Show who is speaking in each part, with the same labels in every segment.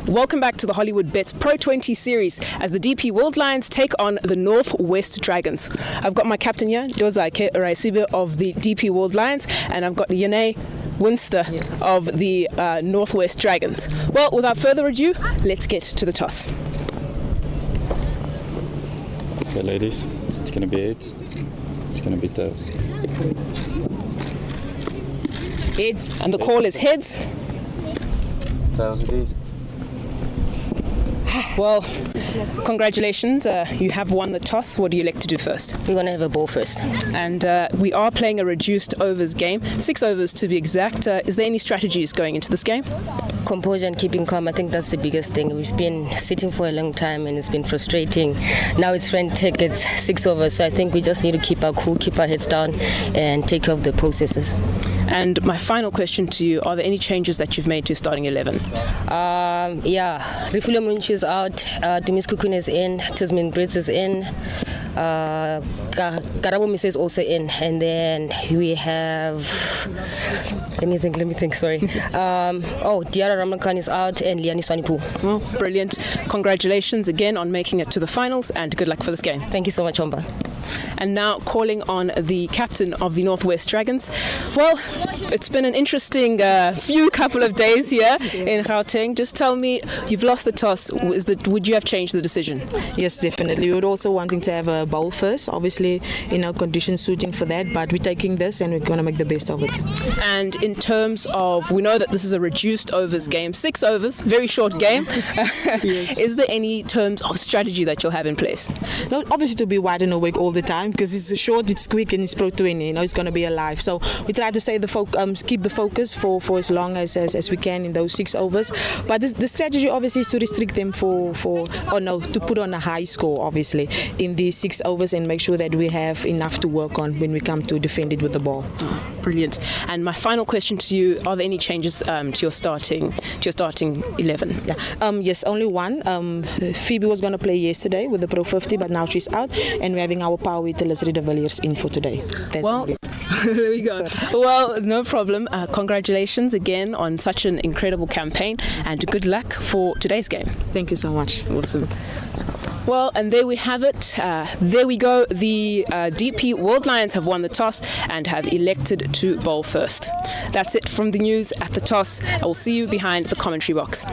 Speaker 1: Welcome back to the Hollywoodbets Pro20 series as the DP World Lions take on the Northwest Dragons. I've got my captain here, Dozake Raisibe of the DP World Lions, and I've got Yane Winster of the Northwest Dragons. Well, without further ado, let's get to the toss.
Speaker 2: Okay, ladies, it's going to be heads. It's going to be tails.
Speaker 1: Heads. And the call is heads.
Speaker 2: Tails it is.
Speaker 1: Well, congratulations. You have won the toss. What do you like to do first?
Speaker 3: We're going to have a ball first.
Speaker 1: And we are playing a reduced overs game, 6 overs to be exact. Is there any strategies going into this game?
Speaker 3: Composure and keeping calm, I think that's the biggest thing. We've been sitting for a long time and it's been frustrating. Now it's frantic, it's 6 overs, so I think we just need to keep our cool, keep our heads down and take care of the processes.
Speaker 1: And my final question to you, are there any changes that you've made to your starting 11?
Speaker 3: Rifulio Munch is out, Demis Kukun is in, Tasmin Brits is in, Karabo Misa is also in, and then we have, let me think, sorry. Diara Ramakan is out and Liani Swanipu.
Speaker 1: Well, brilliant. Congratulations again on making it to the finals and good luck for this game.
Speaker 3: Thank you so much, Omba.
Speaker 1: And now calling on the captain of the Northwest Dragons. Well, it's been an interesting couple of days here in Gauteng. Just tell me, you've lost the toss. Would you have changed the decision?
Speaker 4: Yes, definitely. We would also wanting to have a bowl first. Obviously, conditions suiting for that, but we're taking this and we're going to make the best of it.
Speaker 1: And in terms of, we know that this is a reduced overs game, 6 overs, very short game. Yes. Is there any terms of strategy that you'll have in place?
Speaker 4: No, obviously to be wide and awake all the time because it's short, it's quick, and it's Pro20. It's going to be alive. So we try to stay keep the focus for as long as we can in those 6 overs. But the strategy obviously is to restrict them to put on a high score obviously in these 6 overs and make sure that we have enough to work on when we come to defend it with the ball.
Speaker 1: Brilliant. And my final question to you: are there any changes to your starting 11?
Speaker 4: Yeah. Yes, only one. Phoebe was going to play yesterday with the Pro20, but now she's out, and we're having our power with Leslie de Villiers in for today. That's
Speaker 1: there we go. Well, no problem. Congratulations again on such an incredible campaign, and good luck for today's game.
Speaker 4: Thank you so much.
Speaker 1: Awesome. Well, and there we have it. There we go. The DP World Lions have won the toss and have elected to bowl first. That's it from the news at the toss. I will see you behind the commentary box.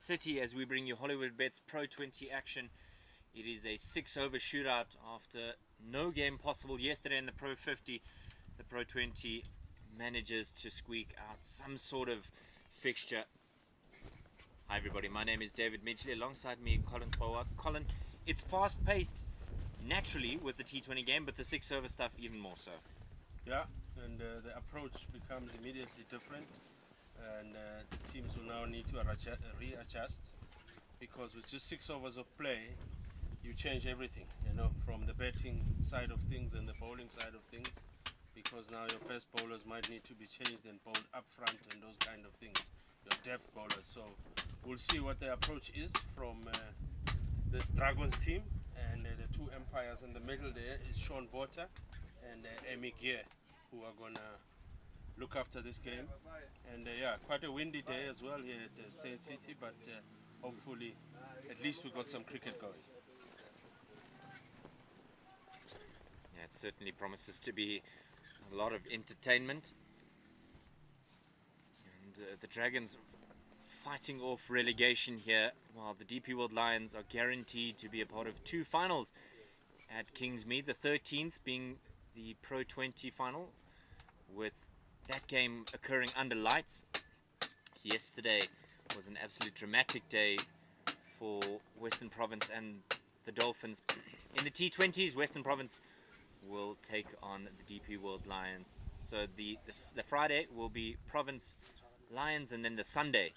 Speaker 5: City as we bring you Hollywoodbets Pro20 action. It is a 6-over shootout after no game possible yesterday in the Pro50. The Pro20 manages to squeak out some sort of fixture. Hi everybody, my name is David Midgley. Alongside me, Colin Kowak. Colin, it's fast-paced naturally with the T20 game, but the 6-over stuff even more so.
Speaker 6: Yeah, and the approach becomes immediately different, and the teams will now need to readjust, because with just 6 overs of play, you change everything, you know, from the batting side of things and the bowling side of things, because now your fast bowlers might need to be changed and bowled up front and those kind of things, your depth bowlers. So we'll see what the approach is from this Dragons team, and the two umpires in the middle there is Sean Botha and Amy Gear, who are going to look after this game. And yeah, quite a windy day as well here at Steyn City, but hopefully at least we got some cricket going.
Speaker 5: Yeah, it certainly promises to be a lot of entertainment. And the Dragons fighting off relegation here, while the DP World Lions are guaranteed to be a part of 2 finals at Kingsmead, the 13th being the Pro20 final, with that game occurring under lights. Yesterday was an absolute dramatic day for Western Province and the Dolphins. In the T20s, Western Province will take on the DP World Lions. So the Friday will be Province Lions, and then the Sunday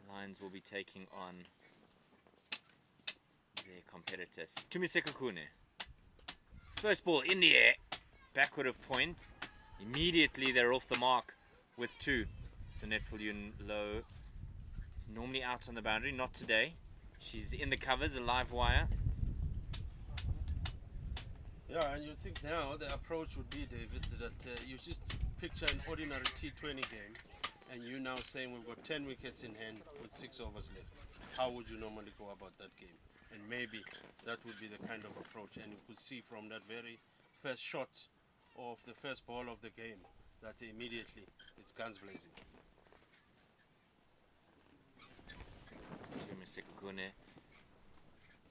Speaker 5: Lions will be taking on their competitors. Tumiseka Kune. First ball in the air, backward of point. Immediately they're off the mark with 2. Sunette Viljoen low is normally out on the boundary, not today. She's in the covers, a live wire.
Speaker 6: Yeah, and you think now the approach would be, David, that you just picture an ordinary T20 game, and you now saying we've got 10 wickets in hand with 6 overs left. How would you normally go about that game? And maybe that would be the kind of approach, and you could see from that very first shot of the first ball of the game that immediately it's guns blazing.
Speaker 5: Tumiseka Kune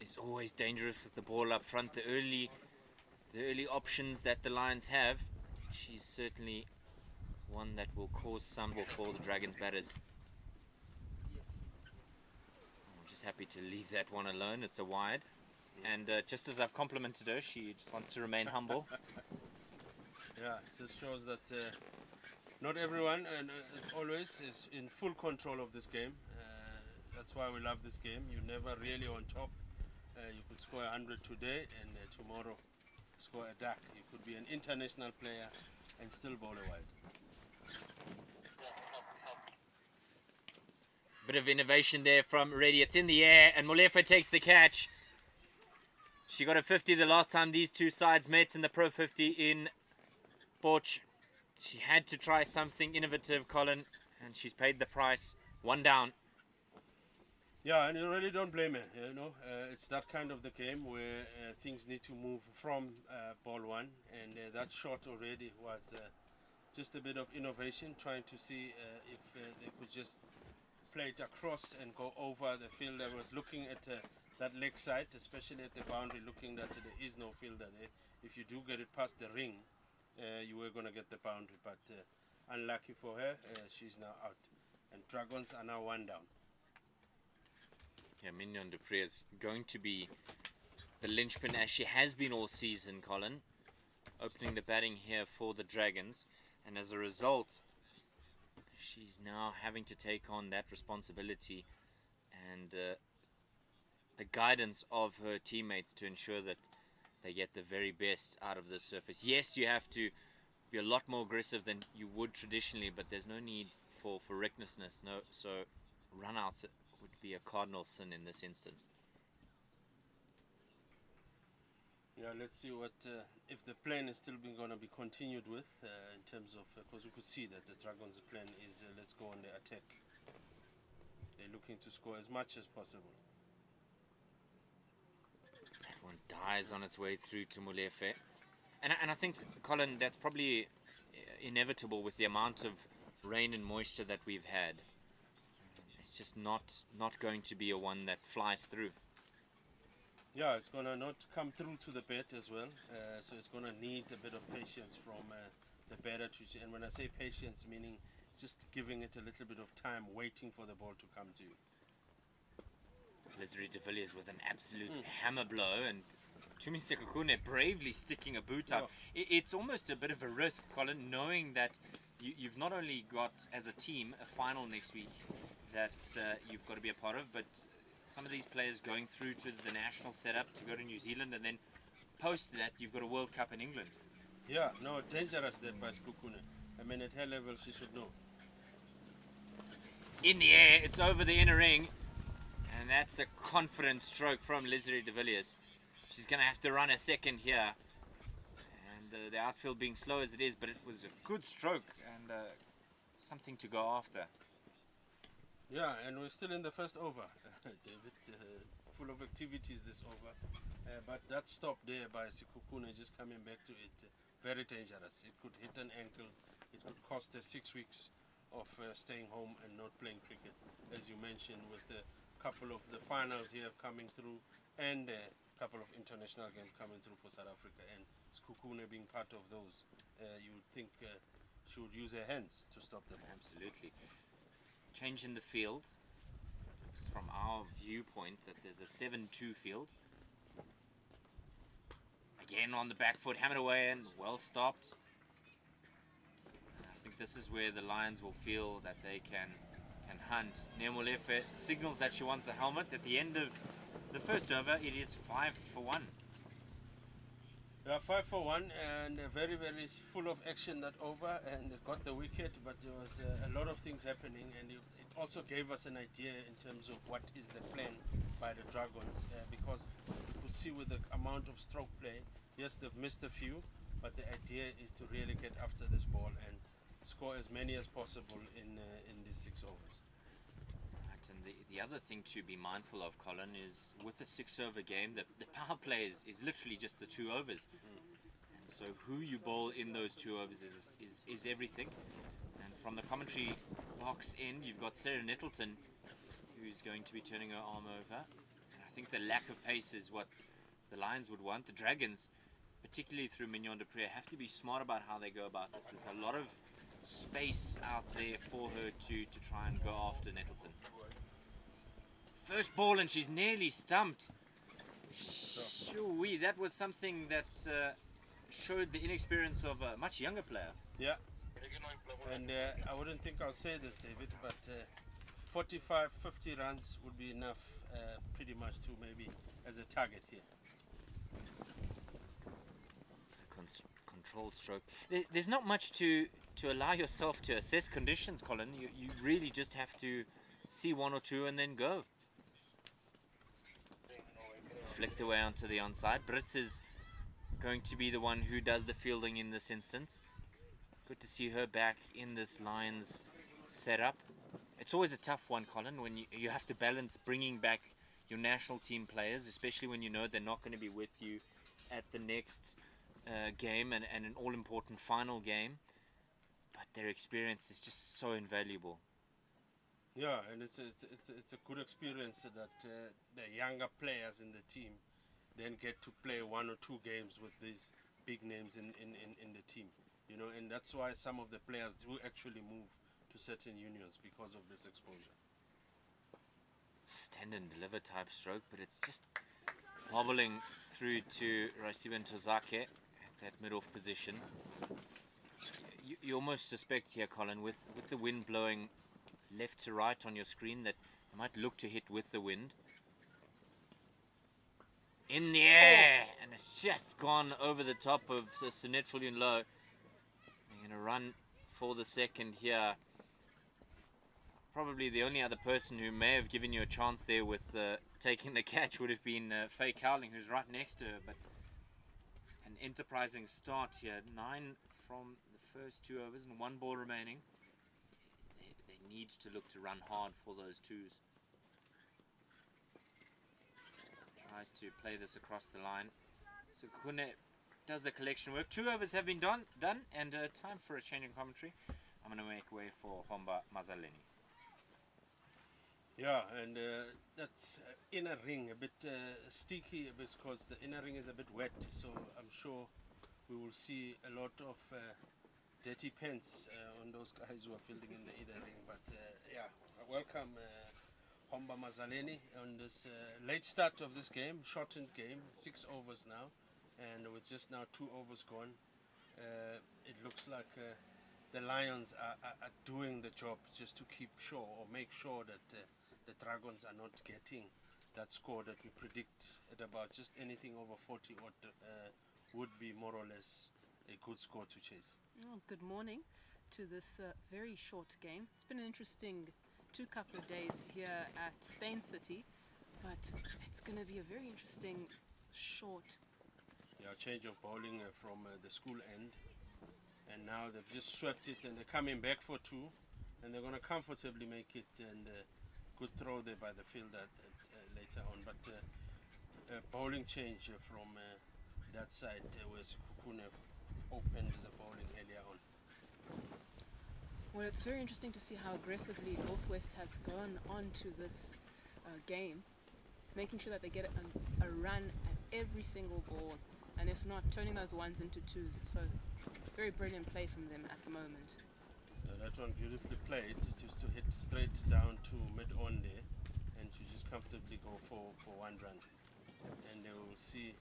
Speaker 5: is always dangerous with the ball up front. The early options that the Lions have, she's certainly one that will cause some for the Dragons batters. I'm just happy to leave that one alone. It's a wide, and just as I've complimented her, she just wants to remain humble.
Speaker 6: Yeah, it just shows that not everyone, and as always, is in full control of this game. That's why we love this game. You're never really on top. You could score 100 today, and tomorrow score a duck. You could be an international player and still bowl a wide.
Speaker 5: Bit of innovation there from Reddy. It's in the air, and Molefe takes the catch. She got a 50 the last time these two sides met in the Pro 50 in Porch. She had to try something innovative, Colin, and she's paid the price. 1 down.
Speaker 6: Yeah, and you really don't blame her. You know, it's that kind of the game where things need to move from ball 1, and that shot already was just a bit of innovation, trying to see if they could just play it across and go over the fielder. Was looking at that leg side, especially at the boundary, looking that there is no fielder there. If you do get it past the ring, you were going to get the boundary, but unlucky for her, she's now out. And Dragons are now 1 down.
Speaker 5: Yeah, Mignon du Preez is going to be the linchpin, as she has been all season, Colin, opening the batting here for the Dragons, and as a result she's now having to take on that responsibility and the guidance of her teammates to ensure that they get the very best out of the surface. Yes, you have to be a lot more aggressive than you would traditionally, but there's no need for recklessness. No, so run-outs would be a cardinal sin in this instance.
Speaker 6: Yeah, let's see what if the plan is still going to be continued with in terms of, because we could see that the Dragons' plan is let's go on the attack. They're looking to score as much as possible.
Speaker 5: That one dies on its way through to Molefe. And I think, Colin, that's probably inevitable with the amount of rain and moisture that we've had. it's just not going to be a one that flies through.
Speaker 6: Yeah, it's going to not come through to the bat as well. So it's going to need a bit of patience from the batter. And when I say patience, meaning just giving it a little bit of time, waiting for the ball to come to you.
Speaker 5: Leslie de Villiers with an absolute hammer blow, and Tumi Sekukune bravely sticking a boot up. It's almost a bit of a risk, Colin, knowing that you've not only got, as a team, a final next week that you've got to be a part of, but some of these players going through to the national setup to go to New Zealand, and then post that you've got a World Cup in England.
Speaker 6: Yeah, no, dangerous that by Sekukune. I mean, at her level, she should know.
Speaker 5: In the air, it's over the inner ring. And that's a confident stroke from Leslie de Villiers. She's going to have to run a second here. And the outfield being slow as it is, but it was a good stroke and something to go after.
Speaker 6: Yeah, and we're still in the first over, David. Full of activities this over. But that stop there by Sekukune, just coming back to it, very dangerous. It could hit an ankle. It could cost her 6 weeks of staying home and not playing cricket, as you mentioned, with the couple of the finals here coming through and a couple of international games coming through for South Africa, and Sekukune being part of those. You would think she would use her hands to stop them.
Speaker 5: Absolutely. Change in the field. Looks from our viewpoint that there's a 7-2 field. Again on the back foot, hammered away and well stopped. And I think this is where the Lions will feel that they can hunt. Nemolefe signals that she wants a helmet. At the end of the first over, it is 5 for 1.
Speaker 6: Yeah, 5 for 1, and very, very full of action that over, and it got the wicket, but there was a lot of things happening, and it also gave us an idea in terms of what is the plan by the Dragons, because you could see with the amount of stroke play, yes, they've missed a few, but the idea is to really get after this ball and score as many as possible in these 6 overs.
Speaker 5: Right, and the other thing to be mindful of, Colin, is with the 6-over game, the power play is literally just the 2 overs. And so who you bowl in those 2 overs is everything. And from the commentary box end, you've got Sarah Nettleton, who's going to be turning her arm over. And I think the lack of pace is what the Lions would want. The Dragons, particularly through Mignon du Preez, have to be smart about how they go about this. There's a lot of space out there for her to try and go after Nettleton. First ball and she's nearly stumped. Shoo-wee, that was something that showed the inexperience of a much younger player.
Speaker 6: Yeah, and I wouldn't think I'll say this, David, but 45, 50 runs would be enough pretty much to maybe as a target here.
Speaker 5: It's a controlled stroke. There's not much to allow yourself to assess conditions, Colin. You really just have to see 1 or 2 and then go. Flicked away onto the onside. Brits is going to be the one who does the fielding in this instance. Good to see her back in this Lions setup. It's always a tough one, Colin, when you have to balance bringing back your national team players, especially when you know they're not going to be with you at the next game and an all-important final game. But their experience is just so invaluable.
Speaker 6: Yeah, and it's a good experience that the younger players in the team then get to play 1 or 2 games with these big names in the team, you know, and that's why some of the players do actually move to certain unions because of this exposure.
Speaker 5: Stand and deliver type stroke, but it's just wobbling through to Raisibe Ntozake at that mid-off position. You almost suspect here, Colin, with the wind blowing left to right on your screen, that you might look to hit with the wind. In the air, and it's just gone over the top of Sunette Viljoen-Louw. They're going to run for the second here. Probably the only other person who may have given you a chance there with taking the catch would have been Faye Cowling, who's right next to her. But an enterprising start here. 9 from the first 2 overs and 1 ball remaining. They need to look to run hard for those 2s. Tries to play this across the line. So Kune does the collection work. 2 overs have been done, and time for a change in commentary. I'm going to make way for Homba Mazaleni.
Speaker 6: Yeah, and that's inner ring a bit sticky because the inner ring is a bit wet. So I'm sure we will see a lot of dirty pens on those guys who are fielding in the inner ring. But yeah, welcome Homba Mazaleni on this late start of this game, shortened game, 6 overs now, and with just now 2 overs gone, it looks like the Lions are doing the job just to keep sure or make sure that the Dragons are not getting that score that we predict at about just anything over 40 or would be more or less a good score to chase.
Speaker 1: Oh, good morning to this very short game. It's been an interesting couple of days here at Steyn City, but it's going to be a very interesting short.
Speaker 6: Yeah, change of bowling from the school end, and now they've just swept it and they're coming back for 2, and they're going to comfortably make it, and good throw there by the fielder later on. But bowling change from that side where Kukune opened the bowling earlier on.
Speaker 1: Well, it's very interesting to see how aggressively Northwest has gone on to this game, making sure that they get a run at every single ball, and if not, turning those ones into 2s. So very brilliant play from them at the moment.
Speaker 6: That one beautifully played, just to hit straight down to mid-on there, and to just comfortably go for 1 run. And they will see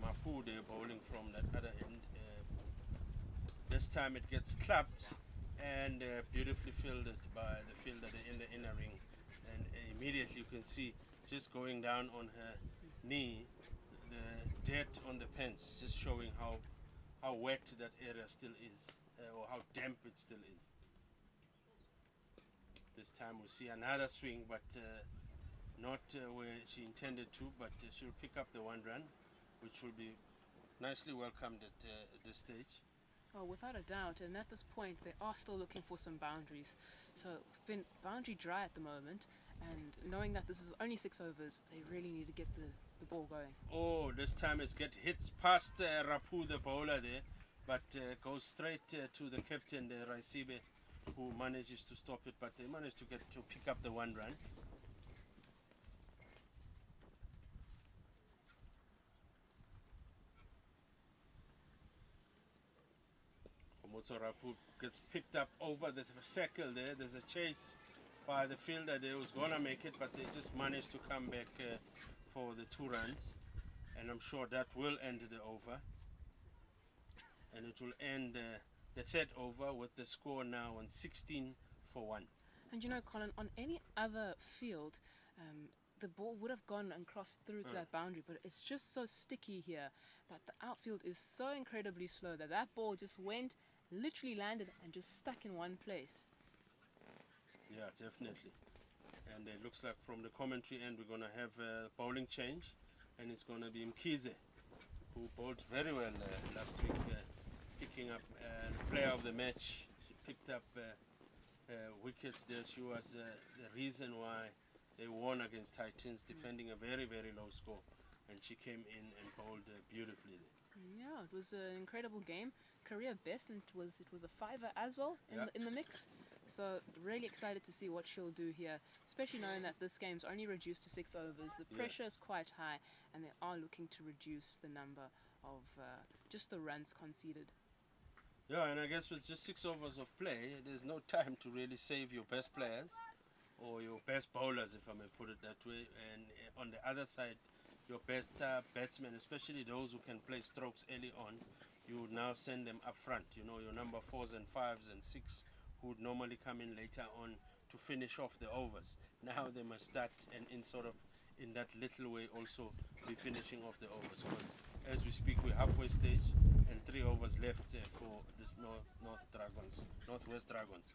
Speaker 6: Mapu there bowling from that other end. This time it gets clapped and beautifully fielded by the fielder in the inner ring. And immediately you can see just going down on her knee, the dirt on the pens, just showing how wet that area still is, or how damp it still is. This time we see another swing, but not where she intended to, but she'll pick up the 1 run, which will be nicely welcomed at this stage.
Speaker 1: Oh, without a doubt, and at this point they are still looking for some boundaries. So we've been boundary dry at the moment, and knowing that this is only 6 overs, they really need to get the ball going.
Speaker 6: Oh, this time it's hits past Rapu, the bowler there, but goes straight to the captain, the Raisibe, who manages to stop it, but they managed to pick up the 1 run. Rapu gets picked up over the circle there. There's a chase by the fielder there who's going to make it, but they just managed to come back for the 2 runs. And I'm sure that will end the over. And it will end the 3rd over with the score now on 16 for 1.
Speaker 1: And you know, Colin, on any other field, the ball would have gone and crossed through to that boundary, but it's just so sticky here that the outfield is so incredibly slow that ball just went, literally landed, and just stuck in one place.
Speaker 6: Yeah, definitely. And it looks like from the commentary end we're going to have a bowling change, and it's going to be Mkhize, who bowled very well last week, picking up the player of the match. She picked up wickets there. She was the reason why they won against Titans, defending a very, very low score, and she came in and bowled beautifully there.
Speaker 1: Yeah, it was an incredible game, career best, and it was a 5er as well in the mix. So really excited to see what she'll do here, especially knowing that this game's only reduced to 6 overs. The pressure is quite high, and they are looking to reduce the number of just the runs conceded.
Speaker 6: Yeah, and I guess with just 6 overs of play, there's no time to really save your best players or your best bowlers, if I may put it that way. And on the other side, your best batsmen, especially those who can play strokes early on, you would now send them up front. You know, your number 4s and 5s and 6 who would normally come in later on to finish off the overs. Now they must start and in that little way also be finishing off the overs, because as we speak we're halfway stage and 3 overs left for this Northwest Dragons.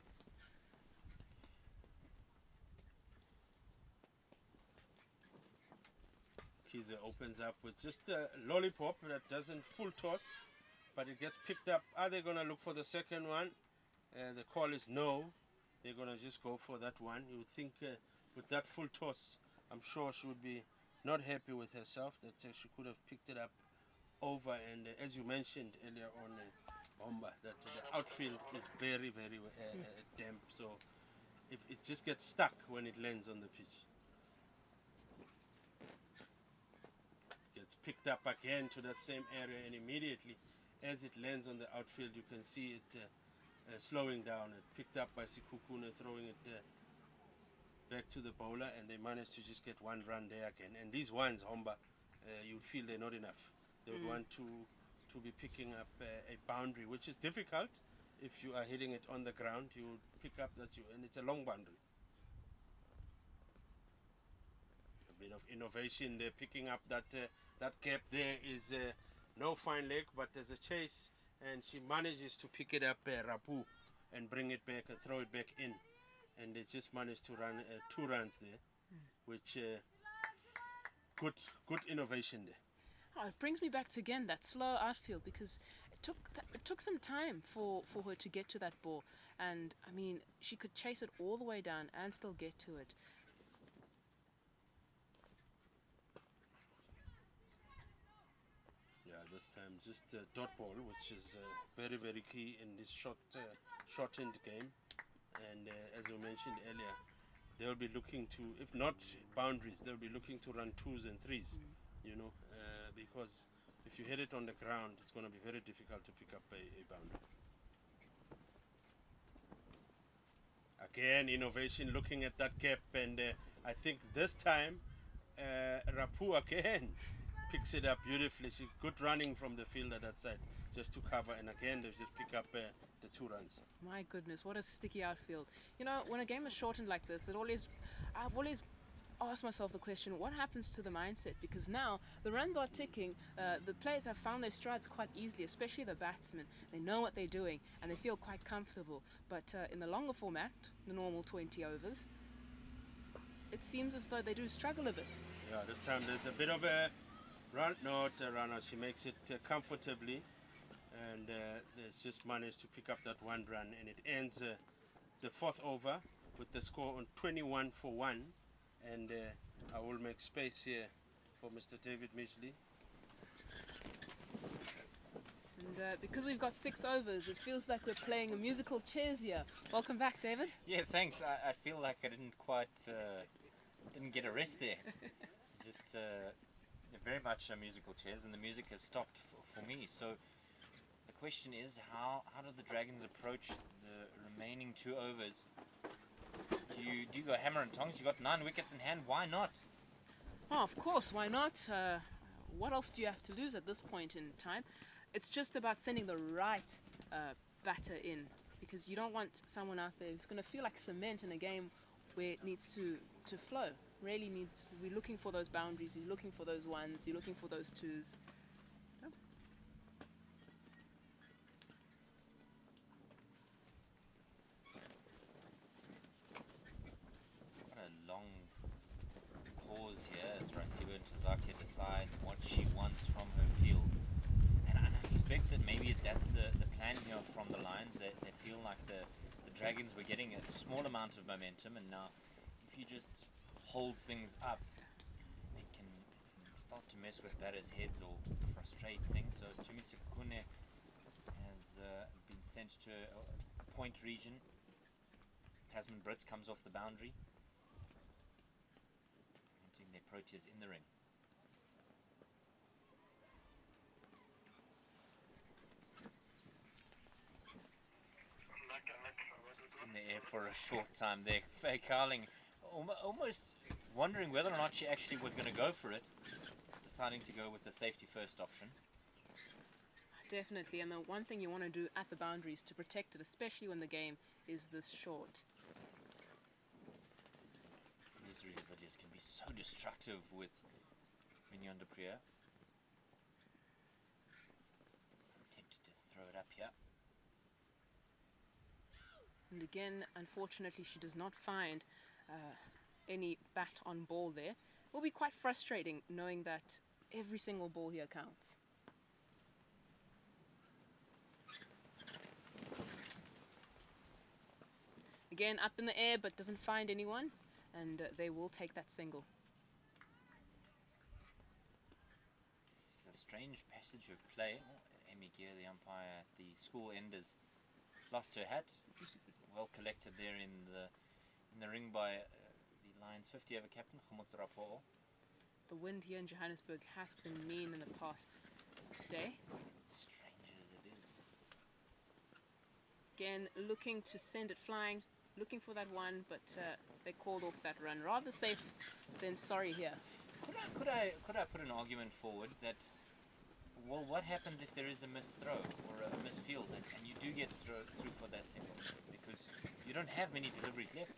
Speaker 6: Kiza opens up with just a lollipop that doesn't full toss, but it gets picked up. Are they going to look for the second one? The call is no. They're going to just go for that one. You would think with that full toss, I'm sure she would be not happy with herself that she could have picked it up over. And as you mentioned earlier on, Omba, that the outfield is very, very damp. So it just gets stuck when it lands on the pitch. Gets picked up again to that same area, and immediately as it lands on the outfield, you can see it slowing down. It picked up by Sikukune, throwing it back to the bowler, and they managed to just get one run there again. And these ones, Homba, you would feel they're not enough. They would want to be picking up a boundary, which is difficult. If you are hitting it on the ground, you would pick up that and it's a long boundary. A bit of innovation there, picking up that gap there is no fine leg, but there's a chase, and she manages to pick it up, Rapu, and bring it back and throw it back in. And they just managed to run 2 runs there, which good innovation there.
Speaker 1: Oh, it brings me back to again that slow outfield, because it took some time for her to get to that ball, and I mean she could chase it all the way down and still get to it.
Speaker 6: Yeah, this time just dot ball, which is very, very key in this short-end game. And as we mentioned earlier, they'll be looking to, if not boundaries, they'll be looking to run 2s and 3s, you know, because if you hit it on the ground, it's going to be very difficult to pick up a boundary. Again, innovation, looking at that gap, and I think this time Rapu again picks it up beautifully. She's good running from the field at that side just to cover, and again they just pick up the 2 runs.
Speaker 1: My goodness, what a sticky outfield. You know, when a game is shortened like this, I've always asked myself the question, what happens to the mindset? Because now the runs are ticking, the players have found their strides quite easily, especially the batsmen. They know what they're doing and they feel quite comfortable. But in the longer format, the normal 20 overs, it seems as though they do struggle a bit.
Speaker 6: Yeah, this time there's a bit of a run. No, it's a runner. She makes it comfortably, and they just managed to pick up that 1 run, and it ends the 4th over with the score on 21 for 1. And I will make space here for Mr. David Mishley.
Speaker 1: And because we've got 6 overs, it feels like we're playing a musical chairs here. Welcome back, David.
Speaker 5: Yeah, thanks. I feel like I didn't quite didn't get a rest there. Just very much a musical chairs, and the music has stopped for me. So the question is, how do the Dragons approach the remaining 2 overs? Do you go hammer and tongs? You got 9 wickets in hand. Why not?
Speaker 1: Oh, of course, why not? What else do you have to lose at this point in time? It's just about sending the right batter in, because you don't want someone out there who's going to feel like cement in a game where it needs to flow. Really needs. We're looking for those boundaries. You're looking for those 1s. You're looking for those 2s.
Speaker 5: Long pause here as Rasiba and Tozaki decide what she wants from her field, and I suspect that maybe that's the plan here from the Lions. They feel like the Dragons were getting a small amount of momentum, and now if you just hold things up, it can start to mess with batters' heads or frustrate things. So Tumi Sekune has been sent to a point region. Tasman Brits comes off the boundary. Their Proteas in the ring. Just in the air for a short time there. Faye Carling almost wondering whether or not she actually was going to go for it, deciding to go with the safety first option.
Speaker 1: Definitely, and the one thing you want to do at the boundary is to protect it, especially when the game is this short.
Speaker 5: These videos can be so destructive with Mignon de Priere. Tempted to throw it up here.
Speaker 1: And again, unfortunately, she does not find any bat on ball there. It will be quite frustrating knowing that every single ball here counts. Again, up in the air, but doesn't find anyone. And they will take that single.
Speaker 5: It's a strange passage of play. Amy Gear, the umpire at the school end, has lost her hat. Well collected there in in the ring by the Lions 50 over captain Rapo'o.
Speaker 1: The wind here in Johannesburg has been mean in the past day.
Speaker 5: Strange as it is.
Speaker 1: Again, looking to send it flying, looking for that one, but they called off that run. Rather safe than sorry here.
Speaker 5: Could I put an argument forward that, well, what happens if there is a missed throw or a misfield and you do get through for that single? Because you don't have many deliveries left.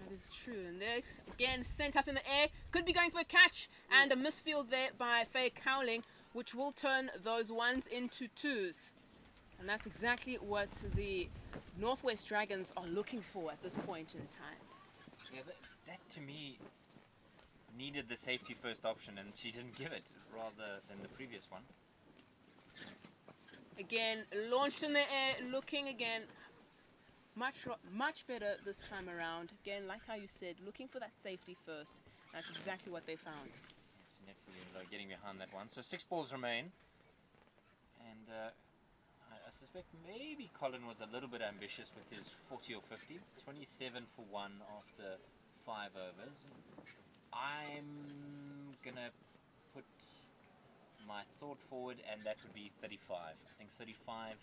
Speaker 1: That is true. And there, again, sent up in the air. Could be going for a catch. And a misfield there by Faye Cowling, which will turn those ones into twos. And that's exactly what the Northwest Dragons are looking for at this point in time.
Speaker 5: Yeah, that to me needed the safety first option, and she didn't give it, rather than the previous one.
Speaker 1: Again, launched in the air, looking again much better this time around. Again, like how you said, looking for that safety first. That's exactly what they found.
Speaker 5: Yes, Netflix getting behind that one. So 6 balls remain, and I suspect maybe Colin was a little bit ambitious with his 40 or 50. 27 for 1 after 5 overs. I'm gonna put my thought forward, and that would be 35. I think 35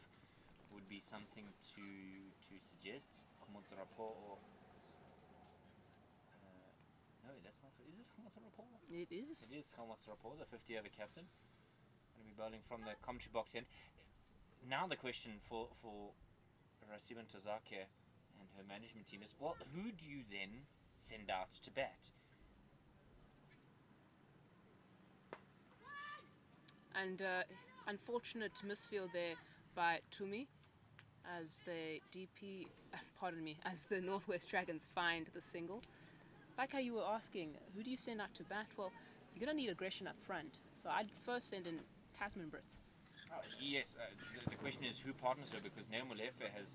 Speaker 5: would be something to suggest. Rapo'o, no, that's not. Is it Rapo'o?
Speaker 1: It is.
Speaker 5: It is Rapo'o, the 50 over captain. Going to be bowling from the commentary box in. Now the question for Rasiba Ntozake and her management team is, well, who do you then send out to bat?
Speaker 1: And unfortunate misfield there by Tumi as the as the Northwest Dragons find the single. Like how you were asking, who do you send out to bat? Well, you're going to need aggression up front. So I'd first send in Tasman Brits.
Speaker 5: Oh, yes, the question is who partners her, because Neo Molefe has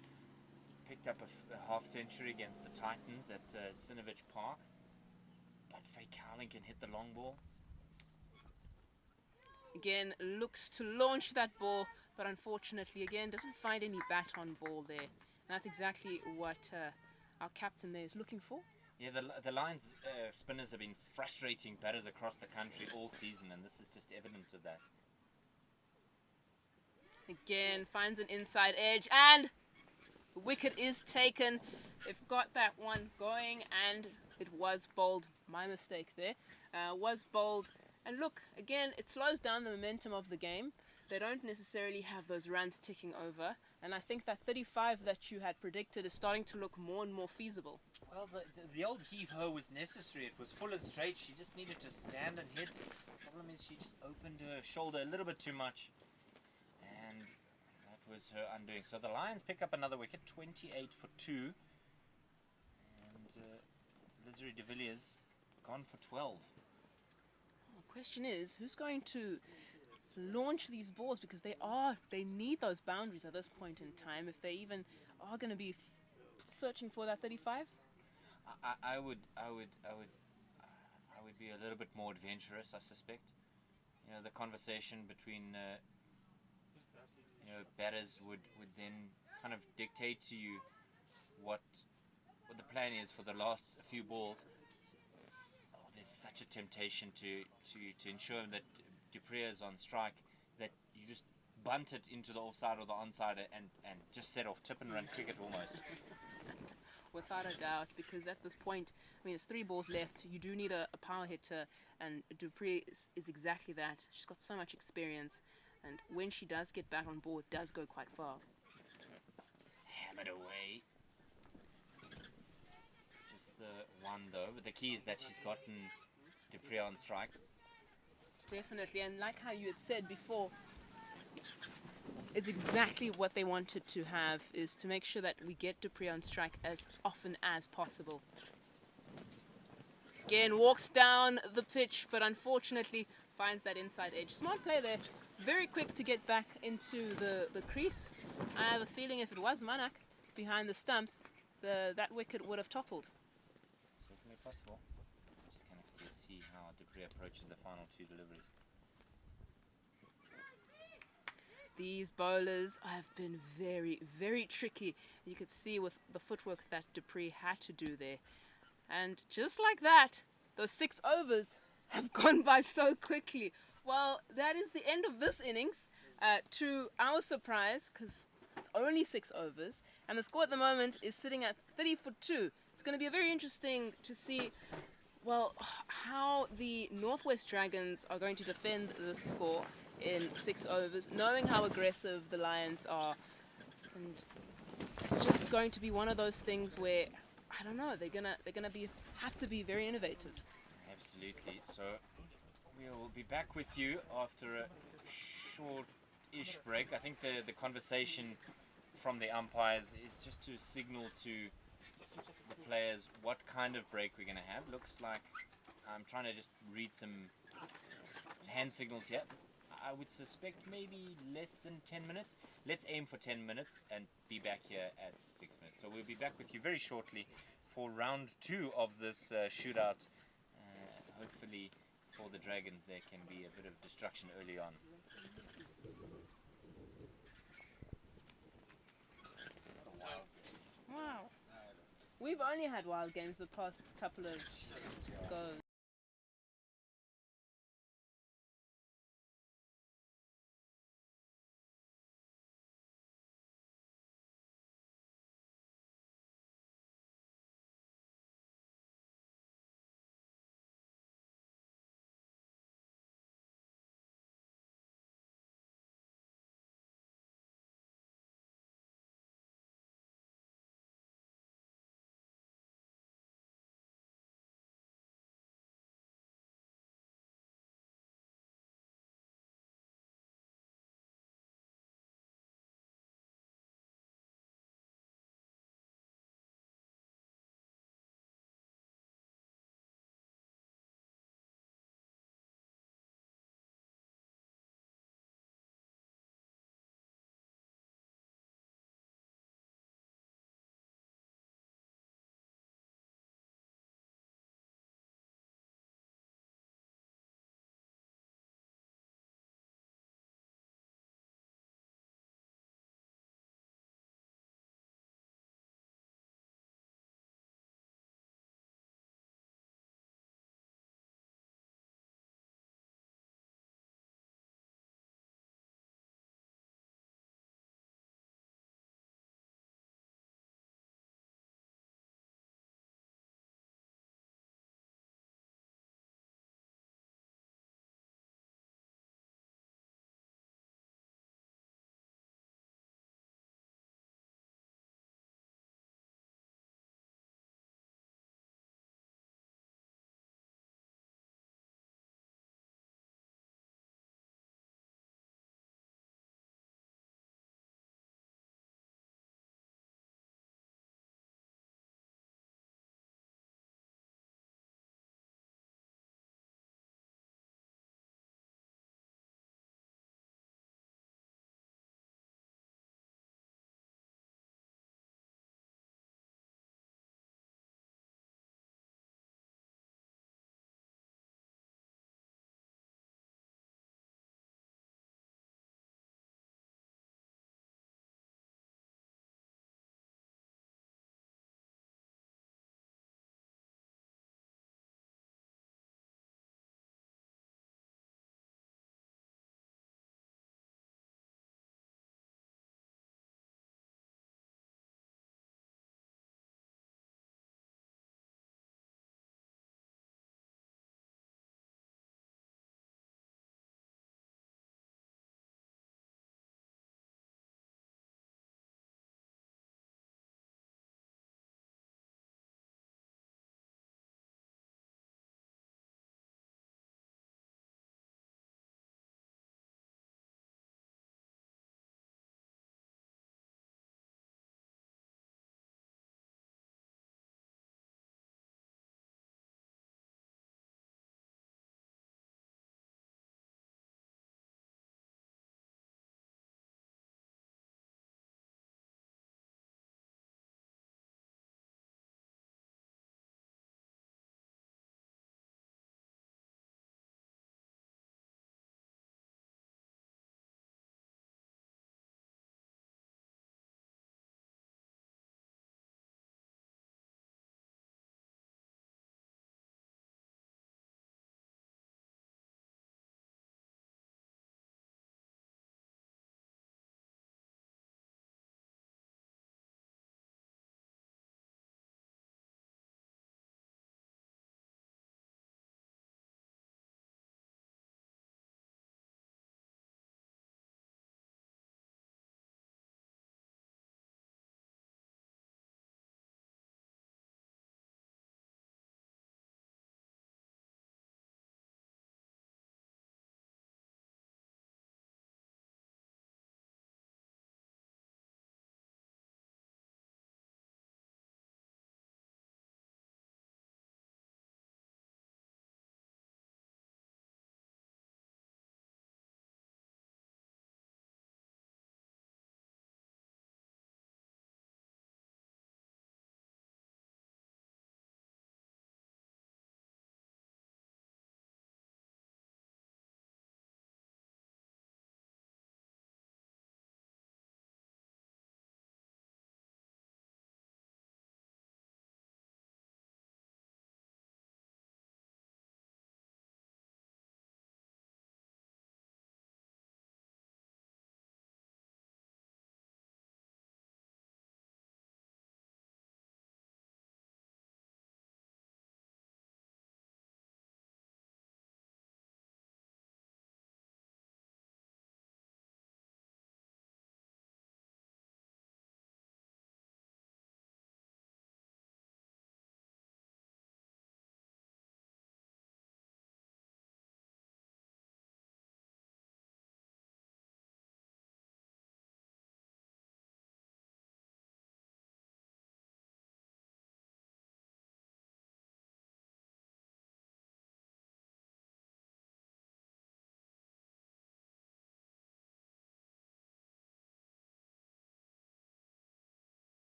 Speaker 5: picked up a half century against the Titans at Sinovich Park. But Faye Cowling can hit the long ball.
Speaker 1: Again, looks to launch that ball, but unfortunately, again, doesn't find any bat on ball there. And that's exactly what our captain there is looking for.
Speaker 5: Yeah, the Lions spinners have been frustrating batters across the country all season, and this is just evident of that.
Speaker 1: Again, finds an inside edge, and the wicket is taken. They've got that one going, and it was bowled. My mistake there. Was bowled. And look, again, it slows down the momentum of the game. They don't necessarily have those runs ticking over. And I think that 35 that you had predicted is starting to look more and more feasible.
Speaker 5: Well, the old heave-ho was necessary. It was full and straight. She just needed to stand and hit. The problem is she just opened her shoulder a little bit too much. And that was her undoing. So the Lions pick up another wicket, 28 for 2. And Lizery de Villiers gone for 12.
Speaker 1: The question is, who's going to launch these balls, because they need those boundaries at this point in time if they even are going to be searching for that 35.
Speaker 5: I would be a little bit more adventurous, I suspect. You know, the conversation between batters would then kind of dictate to you what the plan is for the last few balls. There's such a temptation to ensure that Dupree is on strike that you just bunt it into the offside or the onside and just set off tip and run cricket almost.
Speaker 1: Without a doubt, because at this point, I mean, it's 3 balls left. You do need a power hitter, and Dupree is exactly that. She's got so much experience, and when she does get back on board, does go quite far.
Speaker 5: Hammered away. The one though, but the key is that she's gotten Dupree on strike.
Speaker 1: Definitely, and like how you had said before, it's exactly what they wanted to have, is to make sure that we get Dupree on strike as often as possible. Again, walks down the pitch, but unfortunately finds that inside edge. Smart play there, very quick to get back into the crease. I have a feeling if it was Manak behind the stumps, that wicket would have toppled.
Speaker 5: Possible. Just kind of have to see how Dupree approaches the final 2 deliveries.
Speaker 1: These bowlers have been very, very tricky. You could see with the footwork that Dupree had to do there. And just like that, those 6 overs have gone by so quickly. Well, that is the end of this innings. To our surprise, because it's only 6 overs, and the score at the moment is sitting at 30 for 2. It's going to be very interesting to see, well, how the Northwest Dragons are going to defend the score in 6 overs, knowing how aggressive the Lions are. And it's just going to be one of those things where, I don't know, they're gonna have to be very innovative.
Speaker 5: Absolutely. So we'll be back with you after a short-ish break. I think the conversation from the umpires is just to signal to the players what kind of break we're going to have. Looks like I'm trying to just read some hand signals here. I would suspect maybe less than 10 minutes. Let's aim for 10 minutes and be back here at 6 minutes. So we'll be back with you very shortly for round 2 of this shootout. Hopefully for the Dragons there can be a bit of destruction early on.
Speaker 1: Wow. We've only had wild games the past couple of goes.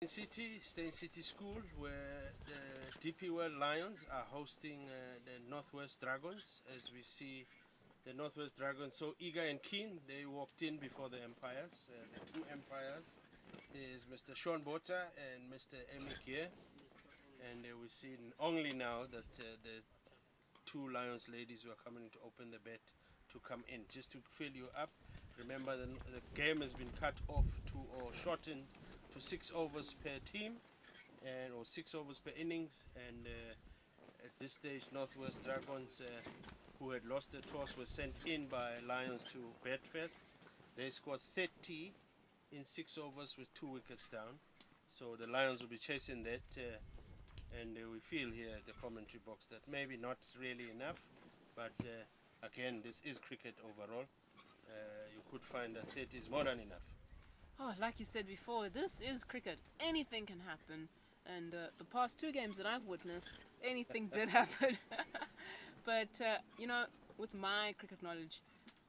Speaker 6: Steyn City School, where the DP World Lions are hosting the Northwest Dragons. As we see the Northwest Dragons so eager and keen, they walked in before the umpires. The two umpires is Mr. Sean Botha and Mr. Amy Gear. And we see only now that the two Lions ladies who are coming to open the bet to come in. Just to fill you up, remember the game has been cut off or shortened to 6 overs per team, or 6 overs per innings, and at this stage Northwest Dragons, who had lost the toss, were sent in by Lions to bet first. They scored 30 in 6 overs with 2 wickets down, so the Lions will be chasing that, and we feel here at the commentary box that maybe not really enough, but again, this is cricket overall. You could find that 30 is more than enough.
Speaker 1: Oh, like you said before, this is cricket. Anything can happen. And the past 2 games that I've witnessed, anything did happen. But, you know, with my cricket knowledge,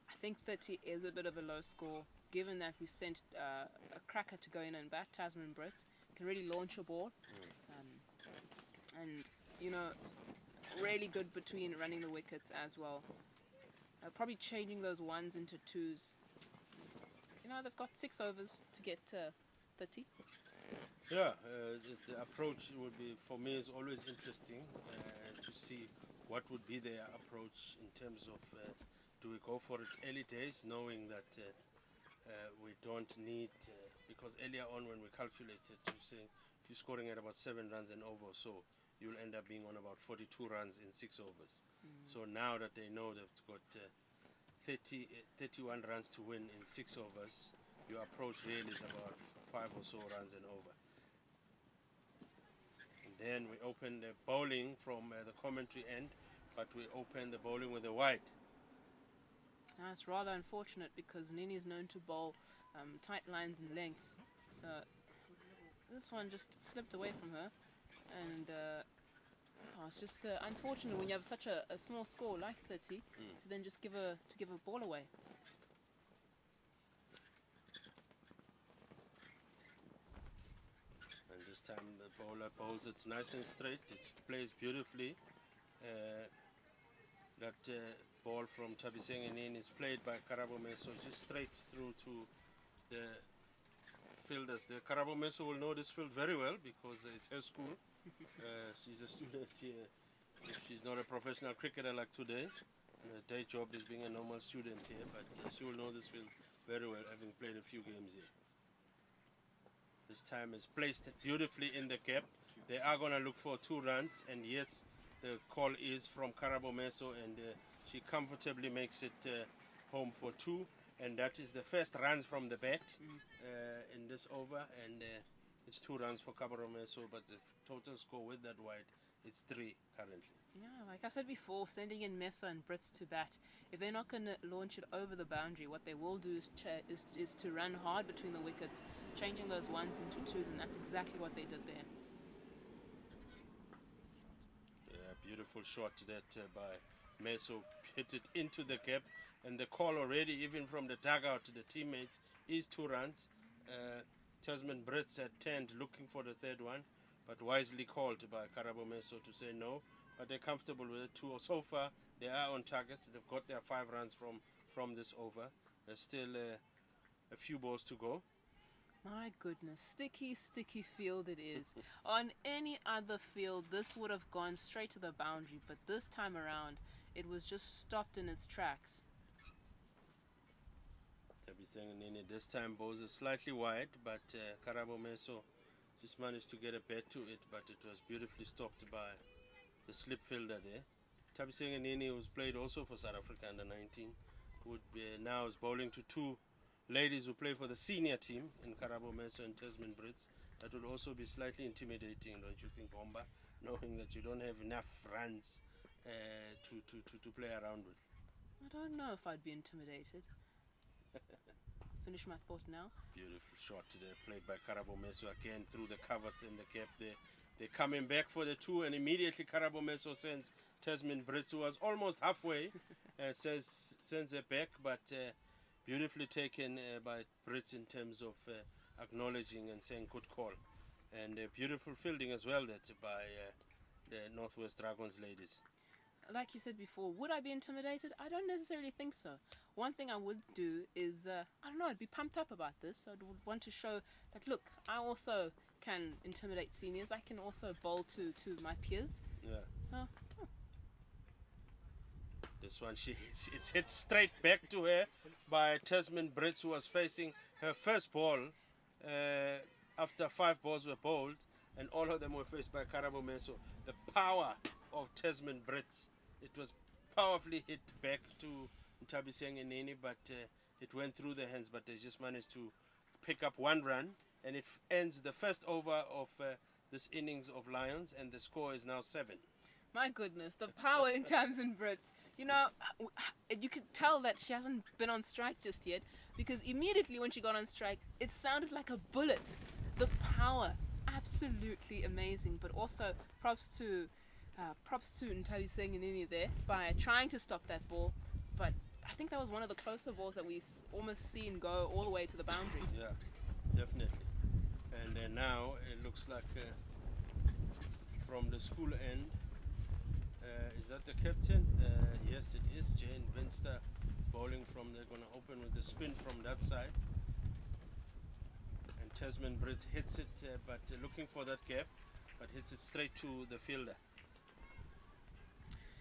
Speaker 1: I think 30 is a bit of a low score, given that we've sent a cracker to go in and bat, Tasman Brits, can really launch a ball. And, you know, really good between running the wickets as well. Probably changing those 1s into 2s. You know, they've got 6 overs to get 30.
Speaker 6: Yeah, the approach would be, for me, is always interesting to see what would be their approach in terms of do we go for it early days, knowing that we don't need, because earlier on when we calculated, you saying if you're scoring at about 7 runs and over, so you'll end up being on about 42 runs in 6 overs. So now that they know they've got 31 runs to win in 6 overs, your approach really is about 5 or so runs and over. And then we open the bowling from the commentary end, but we open the bowling with a wide.
Speaker 1: That's rather unfortunate because Nini is known to bowl tight lines and lengths. So this one just slipped away from her, and it's just unfortunate when you have such a small score like 30 to then just give a ball away.
Speaker 6: And this time the bowler bowls it nice and straight. It plays beautifully. That ball from Thabiseng Nene is played by Karabo Meso just straight through to the fielders. The Karabo Meso will know this field very well because it's her school. She's a student here. She's not a professional cricketer like today. Her day job is being a normal student here, but she will know this field very well, having played a few games here. This time is placed beautifully in the gap. They are going to look for 2 runs, and yes, the call is from Karabo Meso, and she comfortably makes it home for 2, and that is the first runs from the bat in this over, and it's 2 runs for Karabo Meso, but the total score with that wide is 3 currently.
Speaker 1: Yeah, like I said before, sending in Mesa and Brits to bat, if they're not going to launch it over the boundary, what they will do is to run hard between the wickets, changing those 1s into 2s, and that's exactly what they did there.
Speaker 6: Beautiful shot that by Meso, hit it into the gap, and the call already, even from the dugout to the teammates, is 2 runs. Tasman Brits had turned looking for the 3rd one, but wisely called by Karabo Meso to say no, but they're comfortable with it too. So far they are on target. They've got their 5 runs from this over. There's still a few balls to go.
Speaker 1: My goodness, sticky field it is. On any other field, this would have gone straight to the boundary, but this time around, it was just stopped in its tracks.
Speaker 6: This time balls are slightly wide, but Karabo Meso just managed to get a bat to it, but it was beautifully stopped by the slip fielder there. Thabiseng Nene, who's played also for South Africa under 19, now is bowling to 2 ladies who play for the senior team in Karabo Meso and Tasman Brits. That would also be slightly intimidating, don't you think, Bomba? Knowing that you don't have enough runs to play around with.
Speaker 1: I don't know if I'd be intimidated. Finish my thought now.
Speaker 6: Beautiful shot today, played by Karabo Meso again through the covers in the gap there. They're coming back for the 2, and immediately Karabo Meso sends Tasman Brits, who was almost halfway, sends it back, but beautifully taken by Brits in terms of acknowledging and saying good call. and beautiful fielding as well that by the Northwest Dragons ladies.
Speaker 1: Like you said before, would I be intimidated? I don't necessarily think so. One thing I would do is, I don't know, I'd be pumped up about this. I would want to show that, look, I also can intimidate seniors. I can also bowl to my peers.
Speaker 6: Yeah.
Speaker 1: So,
Speaker 6: This one, it's hit straight back to her by Tasman Brits, who was facing her first ball after 5 balls were bowled, and all of them were faced by Karabo Meso. The power of Tasman Brits. It was powerfully hit back to Ntabiseng and Nene, but it went through their hands, but they just managed to pick up 1 run, and it ends the first over of this innings of Lions, and the score is now 7.
Speaker 1: my goodness, the power in Tamsin Brits. You know, you could tell that she hasn't been on strike just yet, because immediately when she got on strike, it sounded like a bullet. The power, absolutely amazing, but also props to Ntabiseng and Nene there by trying to stop that ball. But I think that was one of the closer balls that we almost seen go all the way to the boundary.
Speaker 6: Yeah, definitely. And now it looks like from the school end, is that the captain? Yes, it is. Jane Vinster bowling from, they're going to open with the spin from that side. And Tasman Brits hits it, but looking for that gap, but hits it straight to the fielder.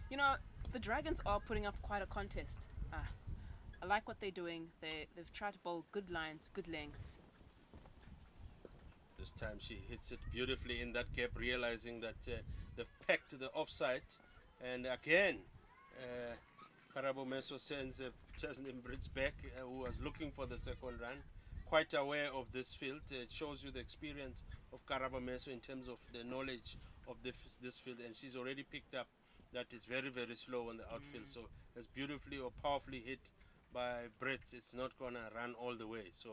Speaker 1: You know, the Dragons are putting up quite a contest. I like what they're doing. They've tried to bowl good lines, good lengths.
Speaker 6: This time she hits it beautifully in that gap, realizing that they've packed the offside. And again, Karabo Meso sends Tasman Brits back, who was looking for the second run. Quite aware of this field. It shows you the experience of Karabo Meso in terms of the knowledge of this field, and she's already picked up that it's very, very slow on the outfield. So it's beautifully or powerfully hit by Brits. It's not going to run all the way. So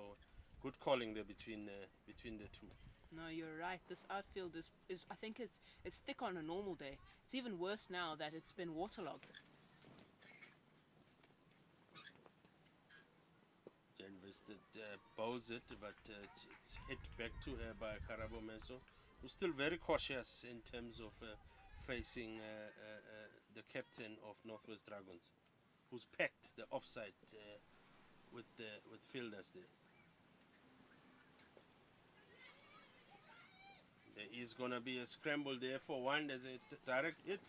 Speaker 6: good calling there between the two.
Speaker 1: No, you're right. This outfield is I think it's thick on a normal day. It's even worse now that it's been waterlogged.
Speaker 6: Jane Vested bows it, but it's hit back to her by Karabo Meso, who's still very cautious in terms of facing the captain of Northwest Dragons, who's packed the offside with fielders there. There is going to be a scramble there for 1. There's a direct hit,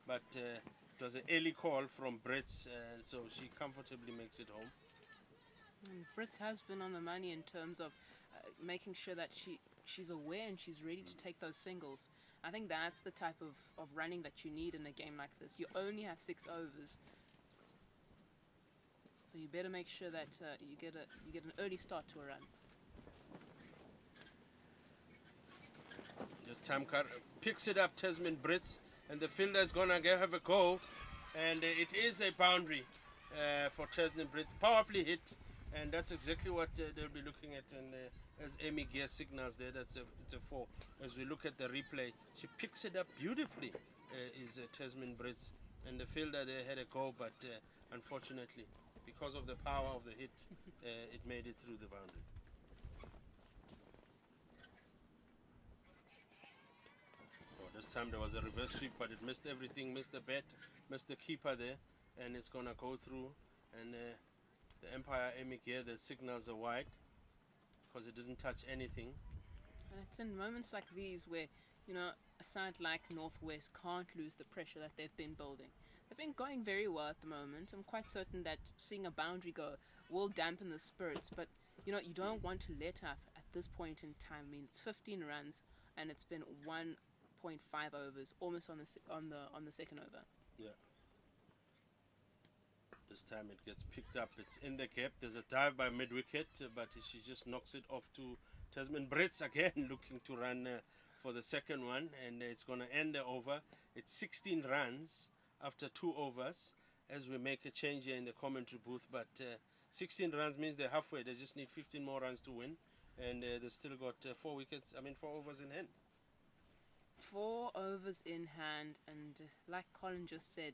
Speaker 6: but it was an early call from Brits, so she comfortably makes it home.
Speaker 1: Brits has been on the money in terms of making sure that she's aware and she's ready to take those singles. I think that's the type of running that you need in a game like this. You only have 6 overs, so you better make sure that you get an early start to a run.
Speaker 6: Just Tamkar picks it up, Tasman Brits, and the fielder's gonna have a go, and it is a boundary for Tasman Brits. Powerfully hit, and that's exactly what they'll be looking at. And as Amy Gear signals there, it's a 4. As we look at the replay, she picks it up beautifully. Is Tasman Brits, and the fielder there had a go, but unfortunately, because of the power of the hit, it made it through the boundary. This time there was a reverse sweep, but it missed everything, missed the bat, missed the keeper there, and it's going to go through. And the umpire, Amy here, the signals are wide because it didn't touch anything.
Speaker 1: And it's in moments like these where, you know, a side like Northwest can't lose the pressure that they've been building. They've been going very well at the moment. I'm quite certain that seeing a boundary go will dampen the spirits, but, you know, you don't want to let up at this point in time. I mean, it's 15 runs, and it's been 1.5 overs, almost on the second over.
Speaker 6: Yeah. This time it gets picked up. It's in the gap. There's a dive by mid-wicket, but she just knocks it off to Tasman Brits again, looking to run for the second one, and it's going to end the over. It's 16 runs after 2 overs, as we make a change here in the commentary booth. But 16 runs means they're halfway. They just need 15 more runs to win, and they've still got 4 overs in hand.
Speaker 1: 4 overs in hand, and like Colin just said,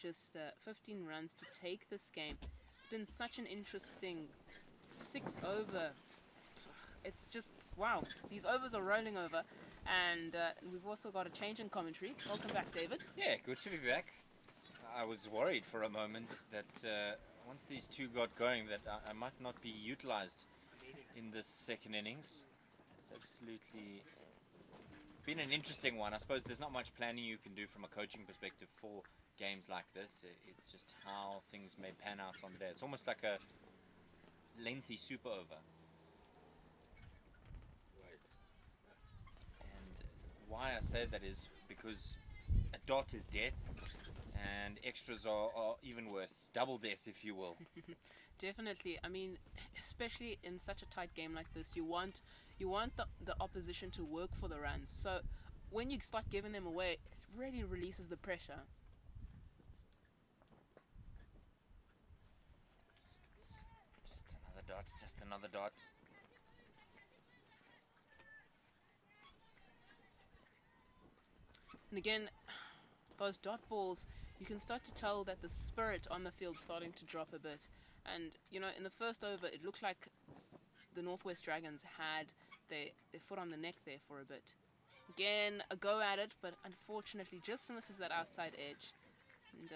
Speaker 1: just 15 runs to take this game. It's been such an interesting 6 over it's just, wow, these overs are rolling over. And we've also got a change in commentary. Welcome back, David.
Speaker 5: Yeah, good to be back. I was worried for a moment that once these two got going that I might not be utilized in this second innings. It's absolutely been an interesting one. I suppose there's not much planning you can do from a coaching perspective for games like this. It's just how things may pan out on the day. It's almost like a lengthy super over. And why I say that is because a dot is death and extras are even worse. Double death, if you will.
Speaker 1: Definitely. I mean, especially in such a tight game like this, you want the opposition to work for the runs. So when you start giving them away, it really releases the pressure.
Speaker 5: Just another dot, just another dot.
Speaker 1: And again, those dot balls, you can start to tell that the spirit on the field is starting to drop a bit. And, you know, in the first over, it looked like the Northwest Dragons had their foot on the neck there for a bit. Again, a go at it, but unfortunately just misses that outside edge. And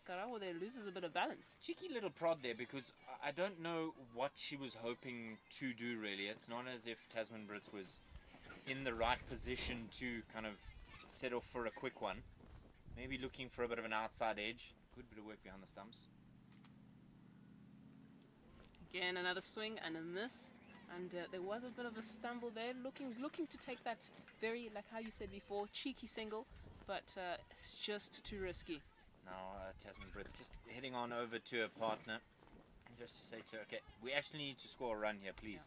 Speaker 1: Karabo there loses a bit of balance.
Speaker 5: Cheeky little prod there, because I don't know what she was hoping to do, really. It's not as if Tasman Brits was in the right position to kind of set off for a quick one. Maybe looking for a bit of an outside edge. Good bit of work behind the stumps.
Speaker 1: Again, another swing and a miss. And there was a bit of a stumble there, looking to take that very, like how you said before, cheeky single, but it's just too risky.
Speaker 5: Now Tasman Brits just heading on over to her partner, just to say to her, okay, we actually need to score a run here, please.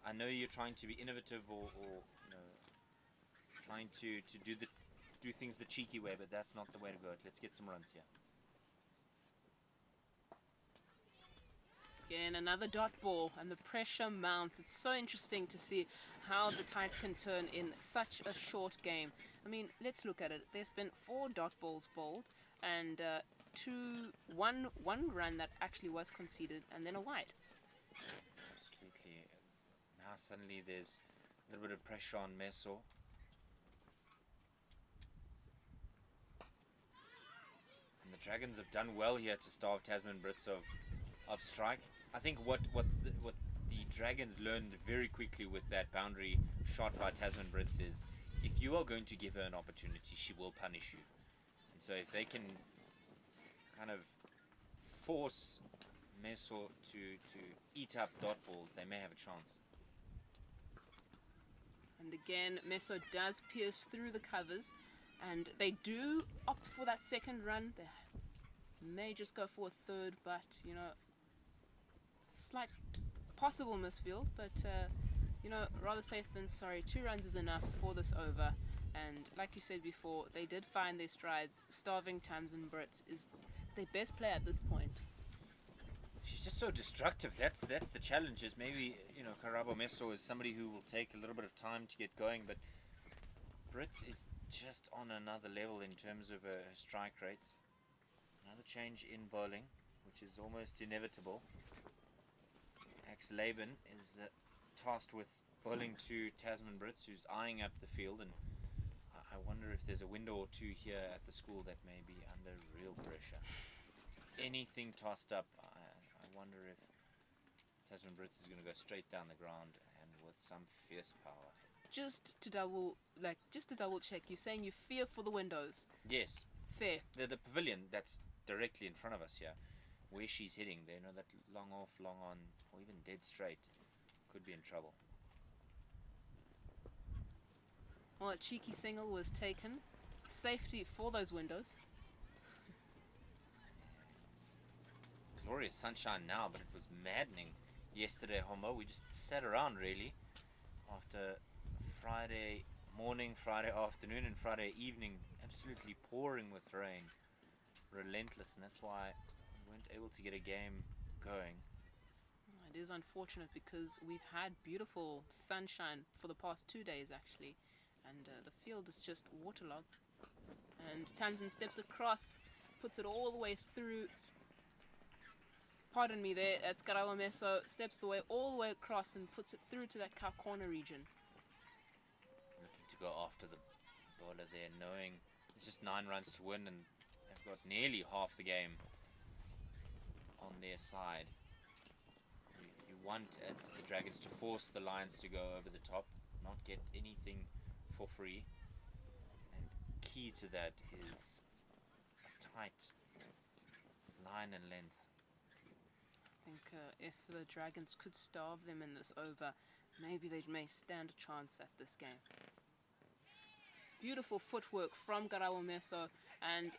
Speaker 5: Yeah. I know you're trying to be innovative or you know, trying to do things the cheeky way, but that's not the way to go. Let's get some runs here.
Speaker 1: Again, another dot ball, and the pressure mounts. It's so interesting to see how the tides can turn in such a short game. I mean, let's look at it. There's been 4 dot balls bowled, and one run that actually was conceded, and then a wide.
Speaker 5: Absolutely. Now suddenly there's a little bit of pressure on Meso. And the Dragons have done well here to starve Tasman Brits of strike. I think what the Dragons learned very quickly with that boundary shot by Tasman Brits is if you are going to give her an opportunity, she will punish you. And so if they can kind of force Meso to eat up dot balls, they may have a chance.
Speaker 1: And again, Meso does pierce through the covers, and they do opt for that second run. They may just go for a third, but you know, slight possible misfield, but you know, rather safe than sorry. 2 runs is enough for this over, and like you said before, they did find their strides. Starving Tamsin Brits is their best player at this point.
Speaker 5: She's just so destructive. That's the challenge. Is maybe, you know, Karabo Meso is somebody who will take a little bit of time to get going, but Brits is just on another level in terms of her strike rates. Another change in bowling, which is almost inevitable. Ax Laban is tasked with bowling to Tasman Brits, who's eyeing up the field, and I wonder if there's a window or two here at the school that may be under real pressure. Anything tossed up, I wonder if Tasman Brits is going to go straight down the ground and with some fierce power.
Speaker 1: Just to double check, you're saying you fear for the windows?
Speaker 5: Yes.
Speaker 1: Fair.
Speaker 5: The pavilion that's directly in front of us here, where she's hitting, they know that long off, long on, or even dead straight, could be in trouble.
Speaker 1: Well, a cheeky single was taken. Safety for those windows.
Speaker 5: Glorious sunshine now, but it was maddening yesterday, Homo. We just sat around really after Friday morning, Friday afternoon, and Friday evening, absolutely pouring with rain, relentless, and that's why we weren't able to get a game going.
Speaker 1: It is unfortunate because we've had beautiful sunshine for the past 2 days actually, and the field is just waterlogged. And Tamsin steps across, puts it all the way through. Pardon me there, that's Karawa Meso, steps the way all the way across and puts it through to that cow corner region.
Speaker 5: Looking to go after the bowler there, knowing it's just 9 runs to win and they've got nearly half the game on their side. You want, as the Dragons, to force the Lions to go over the top, not get anything for free. And key to that is a tight line and length.
Speaker 1: I think if the Dragons could starve them in this over, maybe they may stand a chance at this game. Beautiful footwork from Karawa Meso and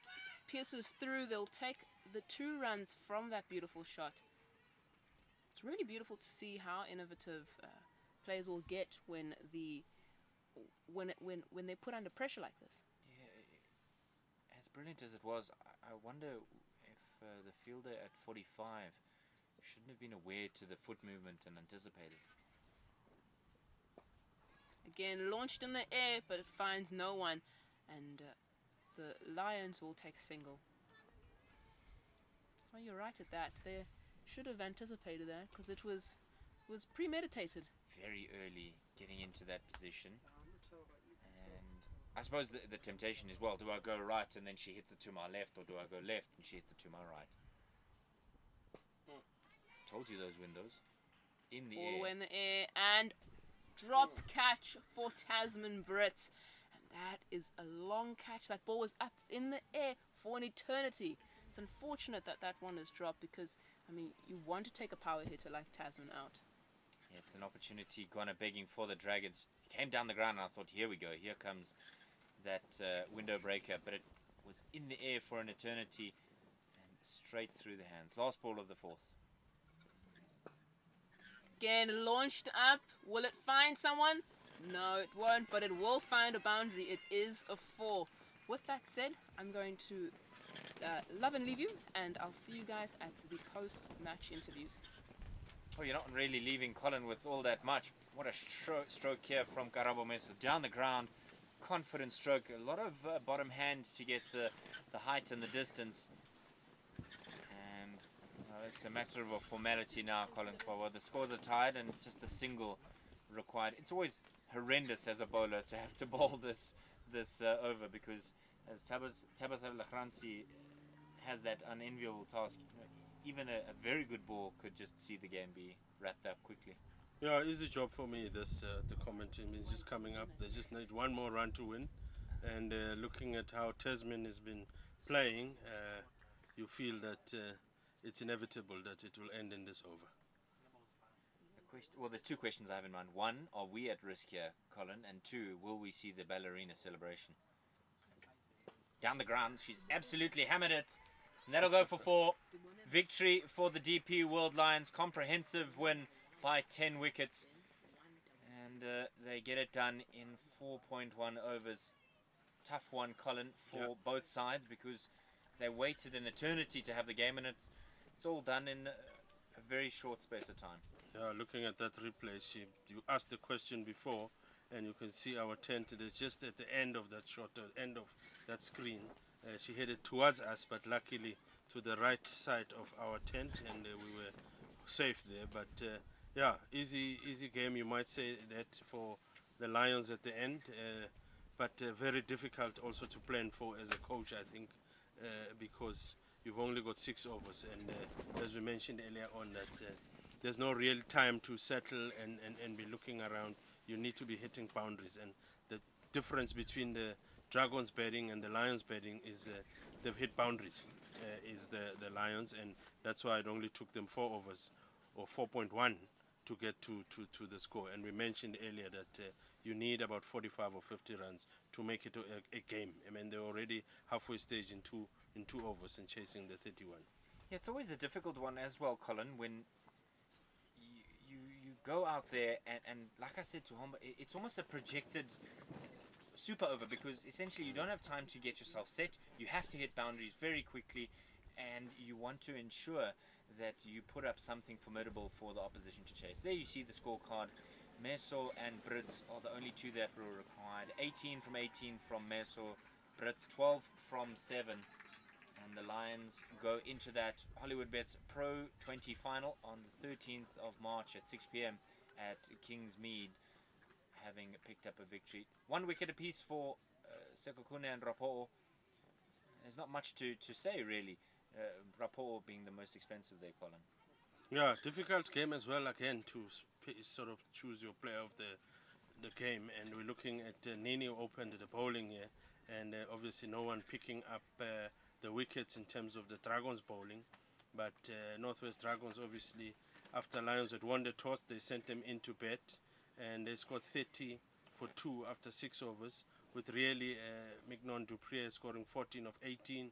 Speaker 1: pierces through. They'll take the 2 runs from that beautiful shot. It's really beautiful to see how innovative players will get when they're put under pressure like this.
Speaker 5: Yeah, as brilliant as it was, I wonder if the fielder at 45 shouldn't have been aware to the foot movement and anticipated.
Speaker 1: Again, launched in the air, but it finds no one, and the Lions will take a single. Oh, you're right at that. They should have anticipated that because it was premeditated.
Speaker 5: Very early getting into that position. And I suppose the temptation is, well, do I go right and then she hits it to my left, or do I go left and she hits it to my right? Told you those windows. In the air.
Speaker 1: All the way in the air, and dropped catch for Tasman Brits. And that is a long catch. That ball was up in the air for an eternity. It's unfortunate that that one is dropped because, I mean, you want to take a power hitter like Tasman out.
Speaker 5: Yeah, it's an opportunity gone begging for the Dragons. It came down the ground and I thought, here we go. Here comes that window breaker. But it was in the air for an eternity and straight through the hands. Last ball of the 4th.
Speaker 1: Again, launched up. Will it find someone? No, it won't, but it will find a boundary. It is a 4. With that said, I'm going to love and leave you, and I'll see you guys at the post-match interviews.
Speaker 5: Oh, you're not really leaving Colin with all that much. What a stroke here from Karawa Meso. Down the ground, confident stroke. A lot of bottom hand to get the height and the distance. And it's a matter of a formality now, Colin Forward. The scores are tied and just a single required. It's always horrendous as a bowler to have to bowl this over, because as Tabitha Lachransi has that unenviable task, even a very good ball could just see the game be wrapped up quickly.
Speaker 6: Yeah, easy job for me. The commentary is just coming up. They just need one more run to win. And looking at how Tasman has been playing, you feel that it's inevitable that it will end in this over.
Speaker 5: Well, there's 2 questions I have in mind. 1, are we at risk here, Colin? And 2, will we see the ballerina celebration? Down the ground, she's absolutely hammered it. And that'll go for 4. Victory for the DP World Lions. Comprehensive win by 10 wickets. And they get it done in 4.1 overs. Tough one, Colin, for both sides, because they waited an eternity to have the game, and it's all done in a very short space of time.
Speaker 6: Yeah, looking at that replay, you asked the question before, and you can see our tent. It's just at the end of that shot, the end of that screen. She headed towards us, but luckily to the right side of our tent, and we were safe there. But yeah, easy game, you might say that, for the Lions at the end. But very difficult also to plan for as a coach, I think, because you've only got 6 overs, and as we mentioned earlier on, that there's no real time to settle and be looking around. You need to be hitting boundaries, and the difference between the Dragons batting and the Lions batting is they've hit boundaries, is the Lions, and that's why it only took them 4 overs or 4.1 to get to the score. And we mentioned earlier that you need about 45 or 50 runs to make it a game. I mean, they're already halfway stage in two overs and chasing the 31.
Speaker 5: Yeah, it's always a difficult one as well, Colin, when you go out there and like I said to Homba, it's almost a projected super over, because essentially you don't have time to get yourself set. You have to hit boundaries very quickly, and you want to ensure that you put up something formidable for the opposition to chase. There you see the scorecard. Meso and Brits are the only 2 that were required. 18 from 18 from Meso, Brits 12 from 7. And the Lions go into that Hollywoodbets Pro20 final on the 13th of March at 6 p.m. at Kingsmead, having picked up a victory. 1 wicket apiece for Sekhukhune and Rapo'o. There's not much to say, really. Rapo'o being the most expensive there, Colin.
Speaker 6: Yeah, difficult game as well, again, to sort of choose your player of the game. And we're looking at Nini opened the bowling here. And obviously no one picking up the wickets in terms of the Dragons bowling. But Northwest Dragons, obviously, after Lions had won the toss, they sent them into bed. And they scored 30 for 2 after 6 overs, with really Mignon Dupree scoring 14 of 18,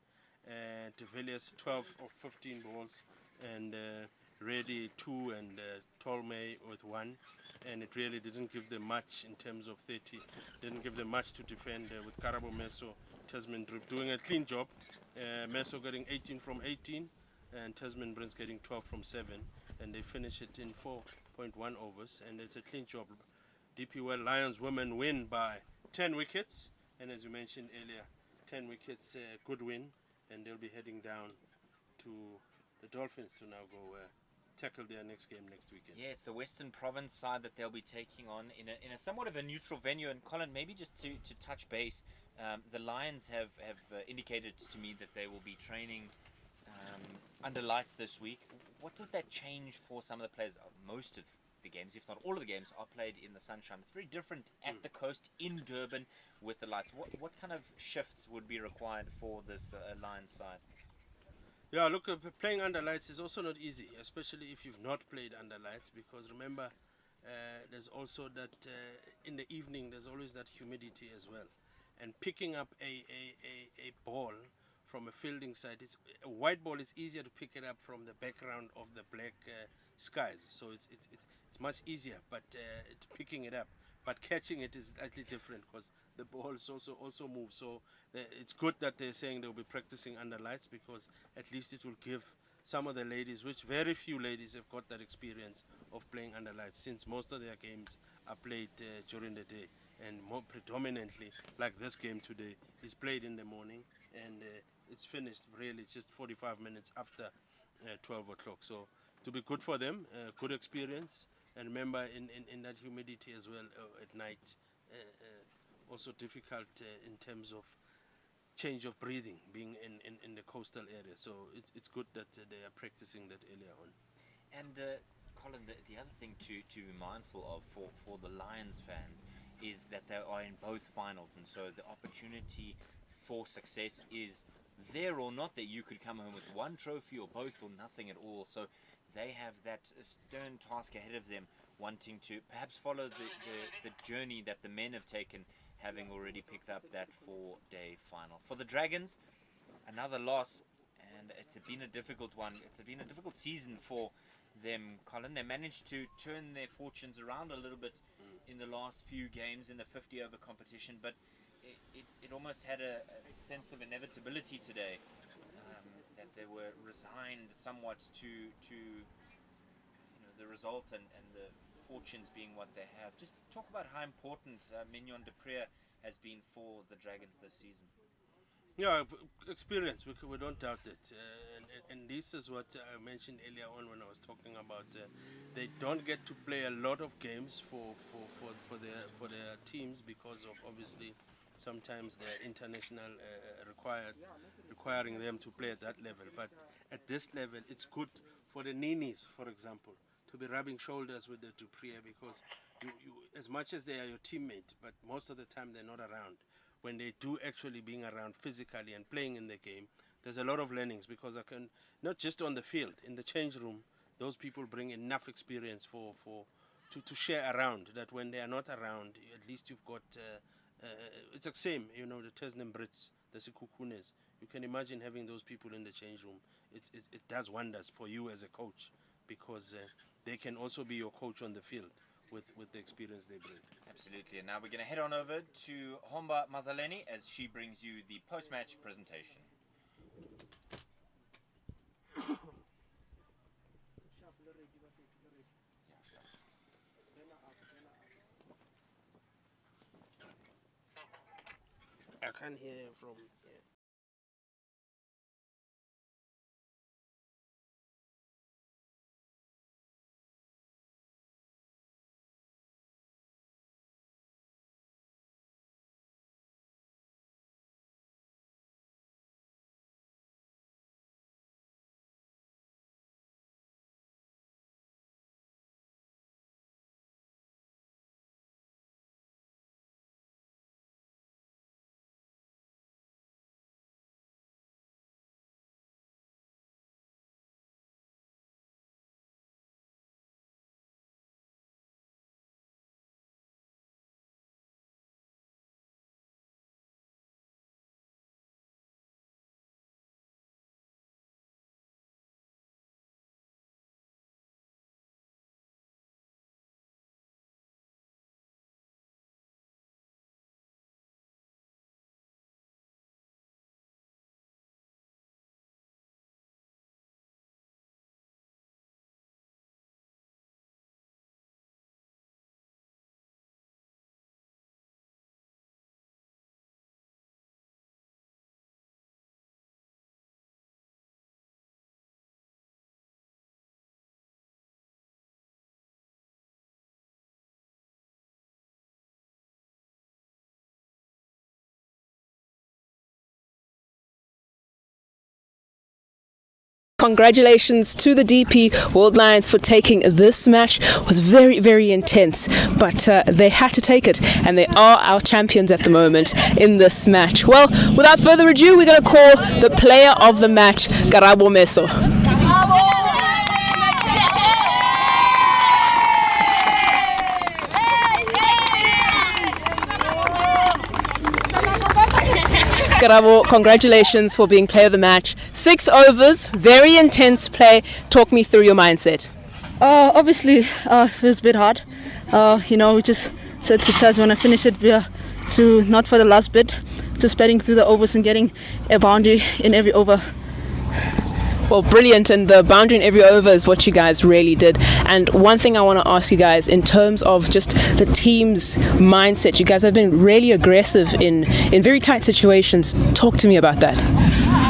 Speaker 6: De Villiers 12 of 15 balls, and Reddy 2 and Tolmay with 1. And it really didn't give them much in terms of 30. Didn't give them much to defend with Karabo Meso, Tasman Drip doing a clean job. Meso getting 18 from 18, and Tasman Brins getting 12 from 7. And they finish it in 4.1 overs, and it's a clean job. DP World Lions women win by 10 wickets, and as you mentioned earlier, 10 wickets, good win, and they'll be heading down to the Dolphins to now go tackle their next game next weekend.
Speaker 5: Yeah, it's the Western Province side that they'll be taking on in a somewhat of a neutral venue. And Colin, maybe just to touch base, the Lions have indicated to me that they will be training under lights this week. What does that change for some of the players? Most of the games, if not all of the games, are played in the sunshine. It's very different at the coast in Durban with the lights. What kind of shifts would be required for this Lions side?
Speaker 6: Yeah, look, playing under lights is also not easy, especially if you've not played under lights, because remember, there's also that in the evening there's always that humidity as well, and picking up a ball from a fielding side, a white ball is easier to pick it up from the background of the black skies, so it's much easier, but picking it up, but catching it is slightly different because the balls also move. So it's good that they're saying they'll be practicing under lights, because at least it will give some of the ladies, which very few ladies have got that experience of playing under lights, since most of their games are played during the day, and more predominantly, like this game today, is played in the morning, and it's finished really just 45 minutes after 12 o'clock. So to be good for them, good experience. And remember, in that humidity as well at night, also difficult in terms of change of breathing, being in the coastal area. So it's good that they are practicing that earlier on.
Speaker 5: And Colin, the other thing to be mindful of for the Lions fans is that they are in both finals, and so the opportunity for success is there or not, that you could come home with one trophy or both or nothing at all. So they have that stern task ahead of them, wanting to perhaps follow the journey that the men have taken, having already picked up that 4-day final. For the Dragons, another loss, and it's been a difficult one. It's been a difficult season for them, Colin. They managed to turn their fortunes around a little bit in the last few games in the 50-over competition, but it almost had a sense of inevitability today, that they were resigned somewhat to the result and the fortunes being what they have. Just talk about how important Mignon Dupree has been for the Dragons this season.
Speaker 6: Yeah, experience, we don't doubt it. And this is what I mentioned earlier on when I was talking about they don't get to play a lot of games for their teams, because of obviously sometimes they're international requiring them to play at that level. But at this level, it's good for the Ninis, for example, to be rubbing shoulders with the Dupree, because you as much as they are your teammate, but most of the time they're not around. When they do actually being around physically and playing in the game, there's a lot of learnings, because I can, not just on the field, in the change room, those people bring enough experience to share around, that when they are not around, at least you've got it's the same, the Tasman Brits, the Sekhukhunes. You can imagine having those people in the change room. It does wonders for you as a coach, because they can also be your coach on the field with the experience they bring.
Speaker 5: Absolutely. And now we're going to head on over to Homba Mazaleni as she brings you the post-match presentation.
Speaker 6: I can't hear from
Speaker 1: Congratulations to the DP World Lions for taking this match. It was very, very intense, but they had to take it, and they are our champions at the moment in this match. Well, without further ado, we're going to call the player of the match, Karabo Meso. Karabo, congratulations for being player of the match. 6 overs, very intense play. Talk me through your mindset.
Speaker 7: Obviously, it was a bit hard. We just said to Taz when I finished it, to not for the last bit, just batting through the overs and getting a boundary in every over.
Speaker 1: Well, brilliant, and the boundary in every over is what you guys really did. And one thing I want to ask you guys, in terms of just the team's mindset, you guys have been really aggressive in very tight situations. Talk to me about that.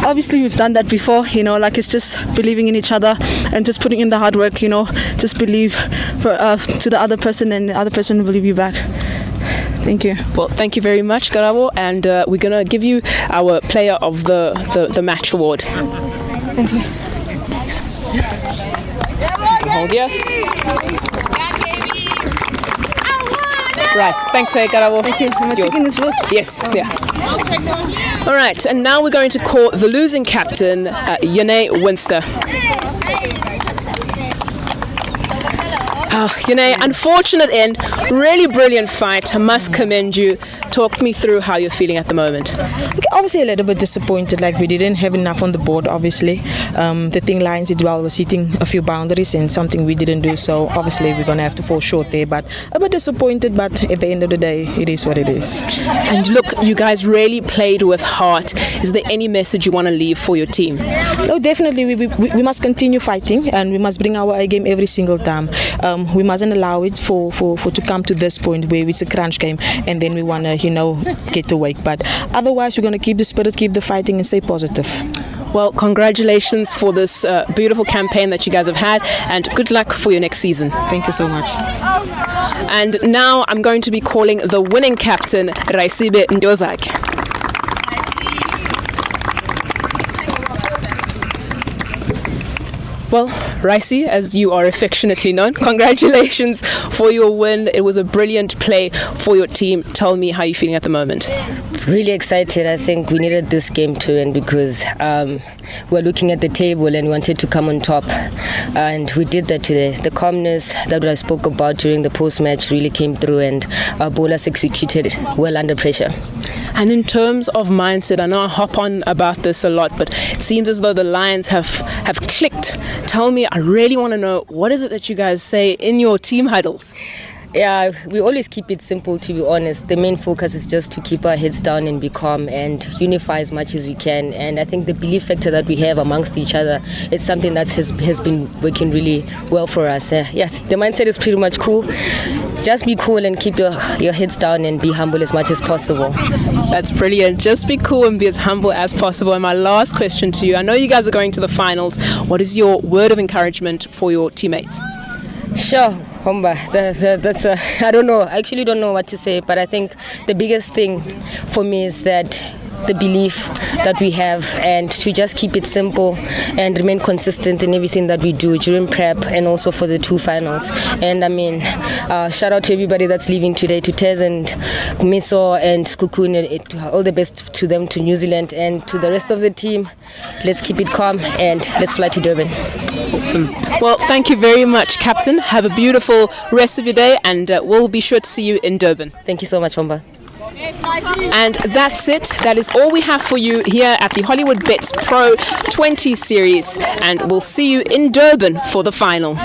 Speaker 7: Obviously, we've done that before, it's just believing in each other and just putting in the hard work, just believe to the other person, and the other person will believe you back. Thank you.
Speaker 1: Well, thank you very much, Karabo, and we're going to give you our player of the match award.
Speaker 7: Thank you.
Speaker 1: Thanks. Hold here. Right. Thanks, Karabo.
Speaker 7: Thank you. Am I taking this book?
Speaker 1: Yes. Yeah. All right. And now we're going to call the losing captain, Yane Winster. Yane, unfortunate end. Really brilliant fight. I must commend you. Talk me through how you're feeling at the moment.
Speaker 4: Okay, obviously a little bit disappointed, like we didn't have enough on the board, obviously. The thing Lions did well was hitting a few boundaries and something we didn't do, so obviously we're going to have to fall short there, but a bit disappointed, but at the end of the day, it is what it is.
Speaker 1: And look, you guys really played with heart. Is there any message you want to leave for your team?
Speaker 4: No, definitely, we must continue fighting, and we must bring our A game every single time. We mustn't allow it for to come to this point where it's a crunch game and then we want to get awake, but otherwise we're going to keep the spirit, keep the fighting, and stay positive.
Speaker 1: Well, congratulations for this beautiful campaign that you guys have had, and good luck for your next season.
Speaker 4: Thank you so much.
Speaker 1: And now I'm going to be calling the winning captain, Raisibe Ndozak. Well, Raisi, as you are affectionately known, congratulations for your win. It was a brilliant play for your team. Tell me how you're feeling at the moment.
Speaker 3: Really excited. I think we needed this game to win because we're looking at the table and wanted to come on top, and we did that today. The calmness that I spoke about during the post-match really came through, and our bowlers executed well under pressure.
Speaker 1: And in terms of mindset, I know I hop on about this a lot, but it seems as though the Lions have clicked. Tell me, I really want to know, what is it that you guys say in your team huddles?
Speaker 3: Yeah, we always keep it simple, to be honest. The main focus is just to keep our heads down and be calm and unify as much as we can. And I think the belief factor that we have amongst each other, it's something that has been working really well for us. Yes, the mindset is pretty much cool. Just be cool and keep your heads down and be humble as much as possible.
Speaker 1: That's brilliant. Just be cool and be as humble as possible. And my last question to you, I know you guys are going to the finals. What is your word of encouragement for your teammates?
Speaker 3: Sure, Homba. That's I don't know. I actually don't know what to say, but I think the biggest thing for me is that the belief that we have, and to just keep it simple and remain consistent in everything that we do during prep and also for the 2 finals. And I mean, shout out to everybody that's leaving today, to Tez and Miso and Skukun. All the best to them, to New Zealand, and to the rest of the team. Let's keep it calm and let's fly to Durban.
Speaker 1: Awesome. Well, thank you very much, Captain. Have a beautiful rest of your day, and we'll be sure to see you in Durban.
Speaker 3: Thank you so much, Homba.
Speaker 1: And that's it. That is all we have for you here at the Hollywoodbets Pro20 series, and we'll see you in Durban for the final.